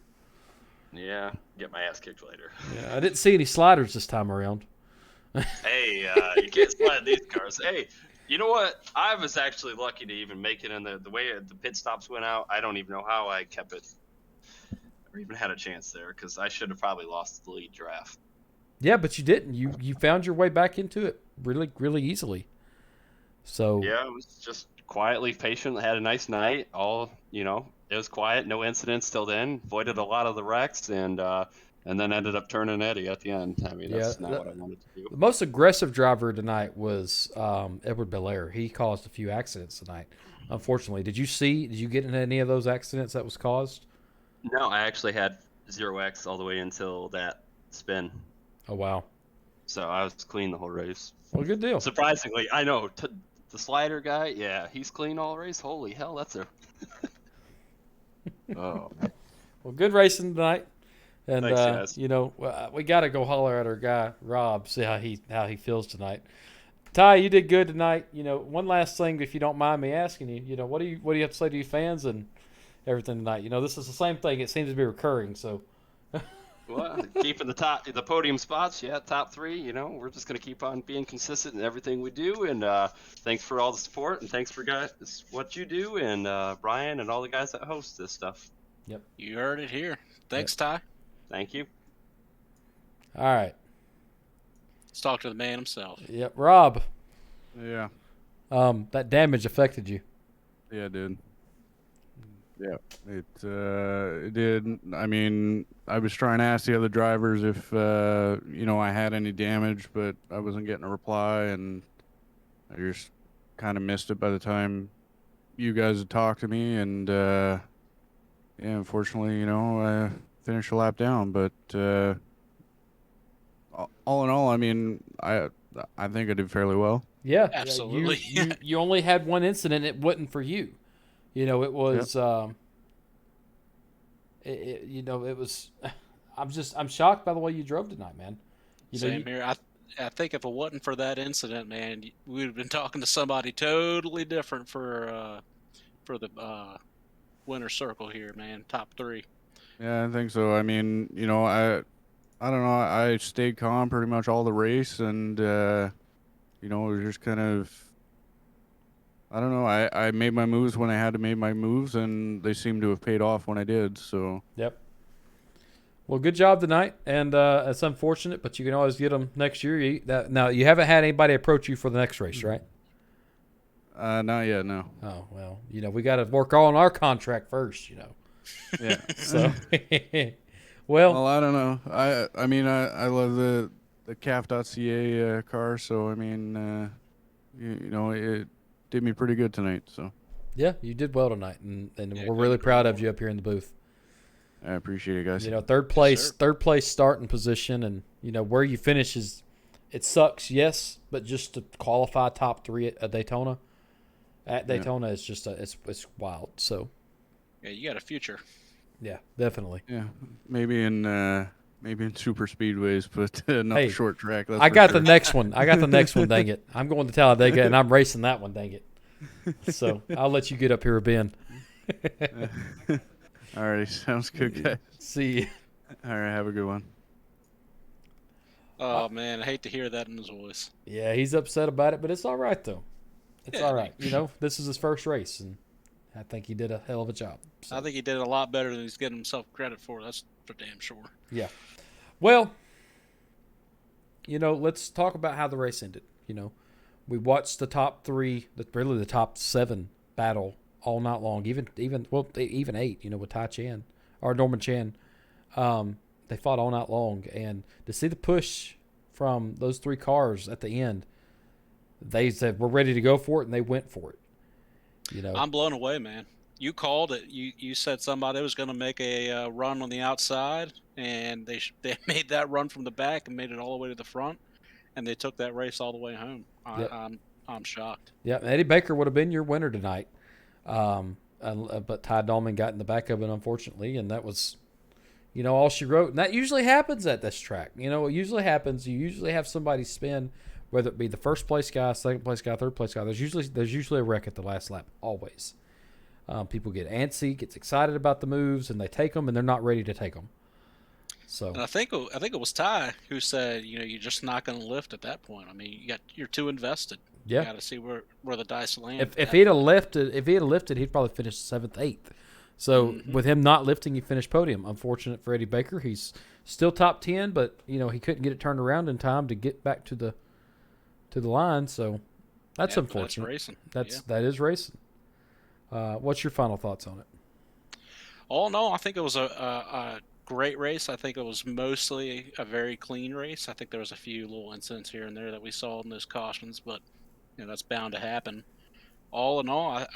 yeah, get my ass kicked later. Yeah, I didn't see any sliders this time around. Hey, you can't slide these cars. Hey, you know what? I was actually lucky to even make it in the way the pit stops went out. I don't even know how I kept it or even had a chance there, because I should have probably lost the lead draft. Yeah, but you didn't. You found your way back into it really, really easily. So Yeah, it was just quietly patient. Had a nice night. It was quiet, no incidents till then. Avoided a lot of the wrecks, and then ended up turning Eddie at the end. I mean, that's not what I wanted to do. The most aggressive driver tonight was Edward Belair. He caused a few accidents tonight, unfortunately. Did you get into any of those accidents that was caused? No, I actually had 0x all the way until that spin. Oh, wow. So I was clean the whole race. Well, good deal. Surprisingly, I know. The slider guy, yeah, he's clean all race. Holy hell, that's a... Oh. Well, good racing tonight. And, Thanks, guys. we got to go holler at our guy, Rob, see how he feels tonight. Ty, you did good tonight. One last thing, if you don't mind me asking you, what do you have to say to your fans and everything tonight? This is the same thing. It seems to be recurring, so... Well, keeping the podium spots, top 3. We're just gonna keep on being consistent in everything we do. And thanks for all the support, and thanks for guys what you do, and Brian and all the guys that host this stuff. Yep. You heard it here. Thanks, Ty. Thank you. All right. Let's talk to the man himself. Yep. Rob, Yeah. that damage affected you. Yeah, it did. Yeah, it did. I mean, I was trying to ask the other drivers if I had any damage, but I wasn't getting a reply, and I just kind of missed it by the time you guys had talked to me, and unfortunately, I finished a lap down. But all in all, I mean, I think I did fairly well. Yeah, Absolutely. You only had one incident. It wasn't for you. It was. Yep. It was. I'm shocked by the way you drove tonight, man. Same here. I think if it wasn't for that incident, man, we would have been talking to somebody totally different for the winner's circle here, man. Top 3. Yeah, I think so. I mean, I don't know. I stayed calm pretty much all the race, and it was just kind of I don't know. I made my moves when I had to make my moves, and they seem to have paid off when I did. So Yep. Well, good job tonight, and it's unfortunate, but you can always get them next year. Now, you haven't had anybody approach you for the next race, right? not yet, no. Oh, well, we got to work on our contract first, Yeah. So, well, I don't know. I mean, I love the calf.ca car, so I mean, it did me pretty good tonight. So yeah, you did well tonight, and Yeah, we're good really to proud go. of you up here in the booth. I appreciate it, guys. Third place starting position, and where you finish it sucks, yes, but just to qualify top 3 at Daytona, is just it's wild. So Yeah, you got a future. yeah, definitely. Yeah, maybe in super speedways, but not Hey, short track. That's I for got sure. the next one. Dang it! I'm going to Talladega, and I'm racing that one. Dang it! So I'll let you get up here, Ben. Alrighty, sounds good, guys. See you. All right, have a good one. Oh man, I hate to hear that in his voice. Yeah, he's upset about it, but it's all right though. It's Yeah, all right. This is his first race, and I think he did a hell of a job. So. I think he did a lot better than he's getting himself credit for. That's for damn sure. Yeah. Well, let's talk about how the race ended. We watched the top 3, really the top 7 battle all night long. Even 8. With Tai Chan or Norman Chan, they fought all night long, and to see the push from those 3 cars at the end, they said we're ready to go for it, and they went for it. I'm blown away, man. You called it. You said somebody was going to make a run on the outside, and they made that run from the back and made it all the way to the front, and they took that race all the way home. Yep. I'm shocked. Yeah, Eddie Baker would have been your winner tonight, but Ty Dahlman got in the back of it, unfortunately, and that was, all she wrote. And that usually happens at this track. It usually happens. You usually have somebody spin, whether it be the first place guy, second place guy, third place guy. There's usually a wreck at the last lap, always. People get antsy, gets excited about the moves, and they take them, and they're not ready to take them. So And I think it was Ty who said, you're just not going to lift at that point. I mean, you're too invested. Yeah. You got to see where the dice land. if he'd have lifted, he'd probably finish 7th, 8th. So with him not lifting, he finished podium. Unfortunate for Eddie Baker. He's still top 10, but he couldn't get it turned around in time to get back to the line. So that's unfortunate. That's racing. That is racing. What's your final thoughts on it? All in all, I think it was a great race. I think it was mostly a very clean race. I think there was a few little incidents here and there that we saw in those cautions, but that's bound to happen. All in all,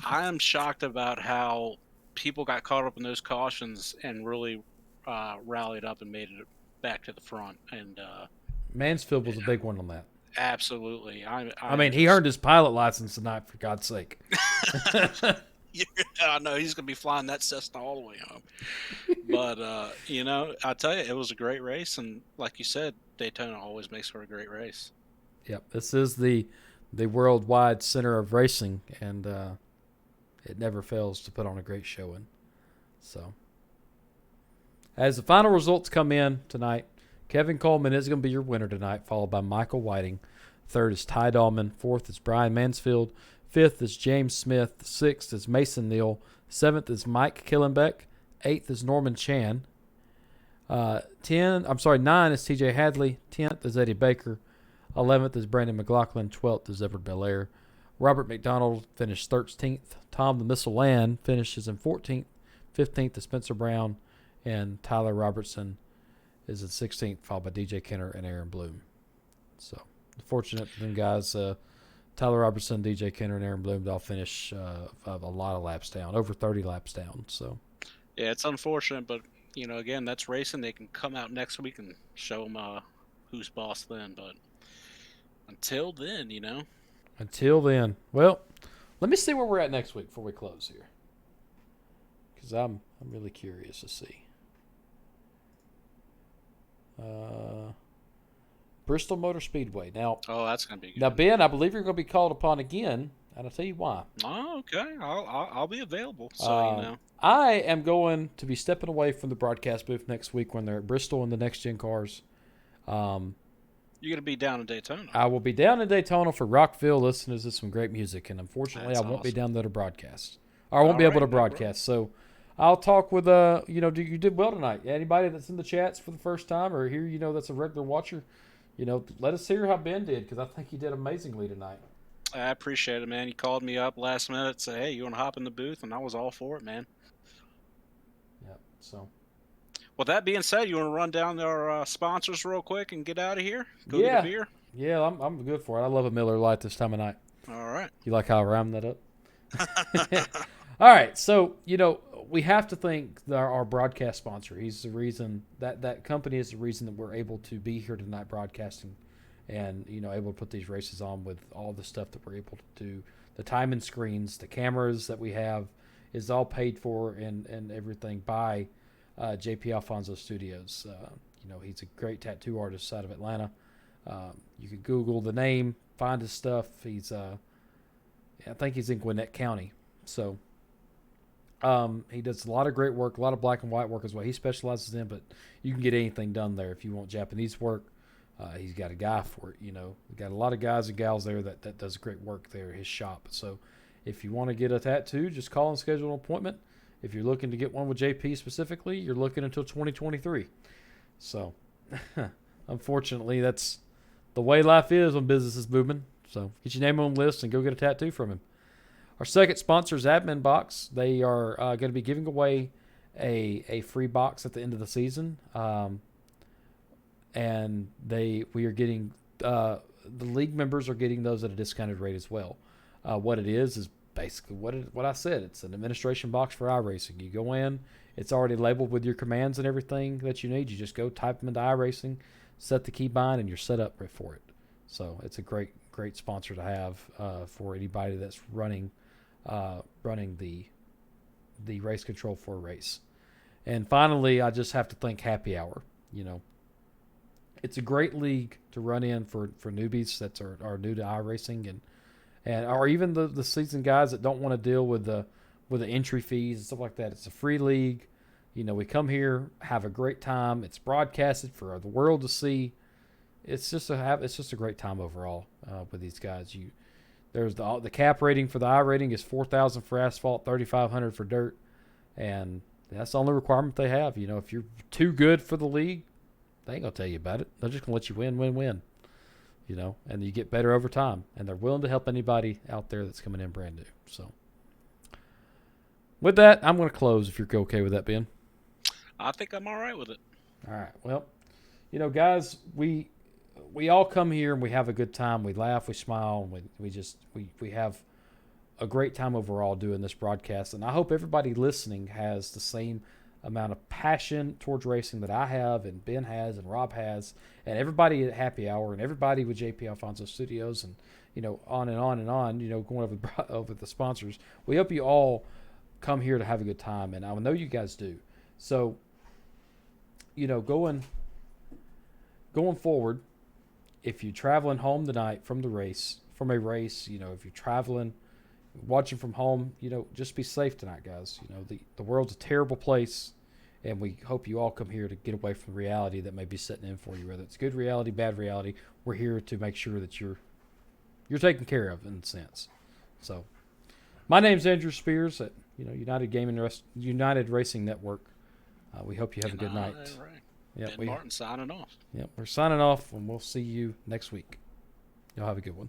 I'm shocked about how people got caught up in those cautions and really rallied up and made it back to the front. And Mansfield was a big one on that. Absolutely. I mean, he earned his pilot license tonight, for God's sake. Yeah, I know he's going to be flying that Cessna all the way home. But, I tell you, it was a great race. And like you said, Daytona always makes for a great race. Yep. This is the worldwide center of racing, and it never fails to put on a great showing. So, as the final results come in tonight, Kevin Coleman is going to be your winner tonight, followed by Michael Whiting. 3rd is Ty Dahlman. 4th is Brian Mansfield. 5th is James Smith. 6th is Mason Neal. 7th is Mike Killenbeck. 8th is Norman Chan. 9 is TJ Hadley. 10th is Eddie Baker. 11th is Brandon McLaughlin. 12th is Everett Belair. Robert McDonald finished 13th. Tom the Missile Land finishes in 14th. 15th is Spencer Brown. And Tyler Robertson is in 16th, followed by DJ Kenner and Aaron Bloom. So, fortunate for them guys. Tyler Robertson, DJ Kenner, and Aaron Bloom all finish a lot of laps down, over 30 laps down. So, yeah, it's unfortunate, but, again, that's racing. They can come out next week and show them who's boss then. But until then, Until then. Well, let me see where we're at next week before we close here. Because I'm really curious to see. Bristol Motor Speedway. Now, that's going to be good. Now, Ben, I believe you're going to be called upon again, and I'll tell you why. Oh, okay. I'll be available. So I am going to be stepping away from the broadcast booth next week when they're at Bristol in the next gen cars. You're going to be down in Daytona. I will be down in Daytona for Rockville listening to some great music, and unfortunately That's I won't be awesome. down there to broadcast. Or I won't be able to broadcast. So I'll talk with, you did well tonight. Anybody that's in the chats for the first time or here, that's a regular watcher, let us hear how Ben did, because I think he did amazingly tonight. I appreciate it, man. You called me up last minute, say, hey, you want to hop in the booth? And I was all for it, man. Yeah, so. With that being said, you want to run down our sponsors real quick and get out of here? Go get a beer? Yeah, I'm good for it. I love a Miller Lite this time of night. All right. You like how I rhymed that up? All right, so, we have to thank our broadcast sponsor. He's the reason, that company is the reason that we're able to be here tonight broadcasting and, able to put these races on with all the stuff that we're able to do. The timing screens, the cameras that we have is all paid for and everything by JP Alfonso Studios. He's a great tattoo artist out of Atlanta. You can Google the name, find his stuff. He's, I think he's in Gwinnett County. So he does a lot of great work, a lot of black and white work is what he specializes in, but you can get anything done there. If you want Japanese work, he's got a guy for it. We've got a lot of guys and gals there that does great work there at his shop. So if you want to get a tattoo, just call and schedule an appointment. If you're looking to get one with JP specifically, you're looking until 2023. So, unfortunately, that's the way life is when business is booming. So, get your name on the list and go get a tattoo from him. Our second sponsor is Admin Box. They are going to be giving away a free box at the end of the season. And we are getting, the league members are getting those at a discounted rate as well. What it is basically what I said. It's an administration box for iRacing. You go in, it's already labeled with your commands and everything that you need. You just go type them into iRacing, set the keybind, and you're set up for it. So it's a great sponsor to have for anybody that's running the race control for a race. And finally, I just have to thank Happy Hour. It's a great league to run in for newbies that are new to iRacing and or even the seasoned guys that don't want to deal with the entry fees and stuff like that. It's a free league. We come here, have a great time. It's broadcasted for the world to see. It's just a great time overall with these guys. There's the cap rating for the I rating is 4,000 for asphalt, 3,500 for dirt, and that's the only requirement they have. If you're too good for the league, they ain't gonna tell you about it. They're just gonna let you win. And you get better over time. And they're willing to help anybody out there that's coming in brand new. So, with that, I'm going to close if you're okay with that, Ben. I think I'm all right with it. All right. Well, guys, we all come here and we have a good time. We laugh, we smile, and we have a great time overall doing this broadcast. And I hope everybody listening has the same amount of passion towards racing that I have and Ben has and Rob has and everybody at Happy Hour and everybody with JP Alfonso Studios and on and on and on, going over the sponsors. We hope you all come here to have a good time, and I know you guys do. So going forward, if you're traveling home tonight from a race, if you're traveling, watching from home, just be safe tonight, guys. The world's a terrible place, and we hope you all come here to get away from the reality that may be setting in for you, whether it's good reality, bad reality. We're here to make sure that you're taken care of in a sense. So, my name's Andrew Spears at United Racing Network. We hope you have a good night. Right. Yeah, Ben Martin signing off. Yep, we're signing off, and we'll see you next week. Y'all have a good one.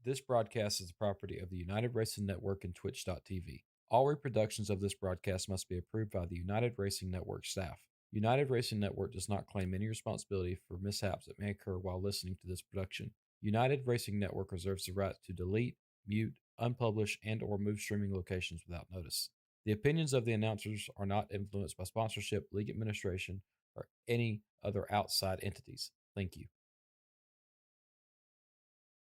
This broadcast is the property of the United Racing Network and Twitch.tv. All reproductions of this broadcast must be approved by the United Racing Network staff. United Racing Network does not claim any responsibility for mishaps that may occur while listening to this production. United Racing Network reserves the right to delete, mute, unpublish, and or move streaming locations without notice. The opinions of the announcers are not influenced by sponsorship, league administration, or any other outside entities. Thank you.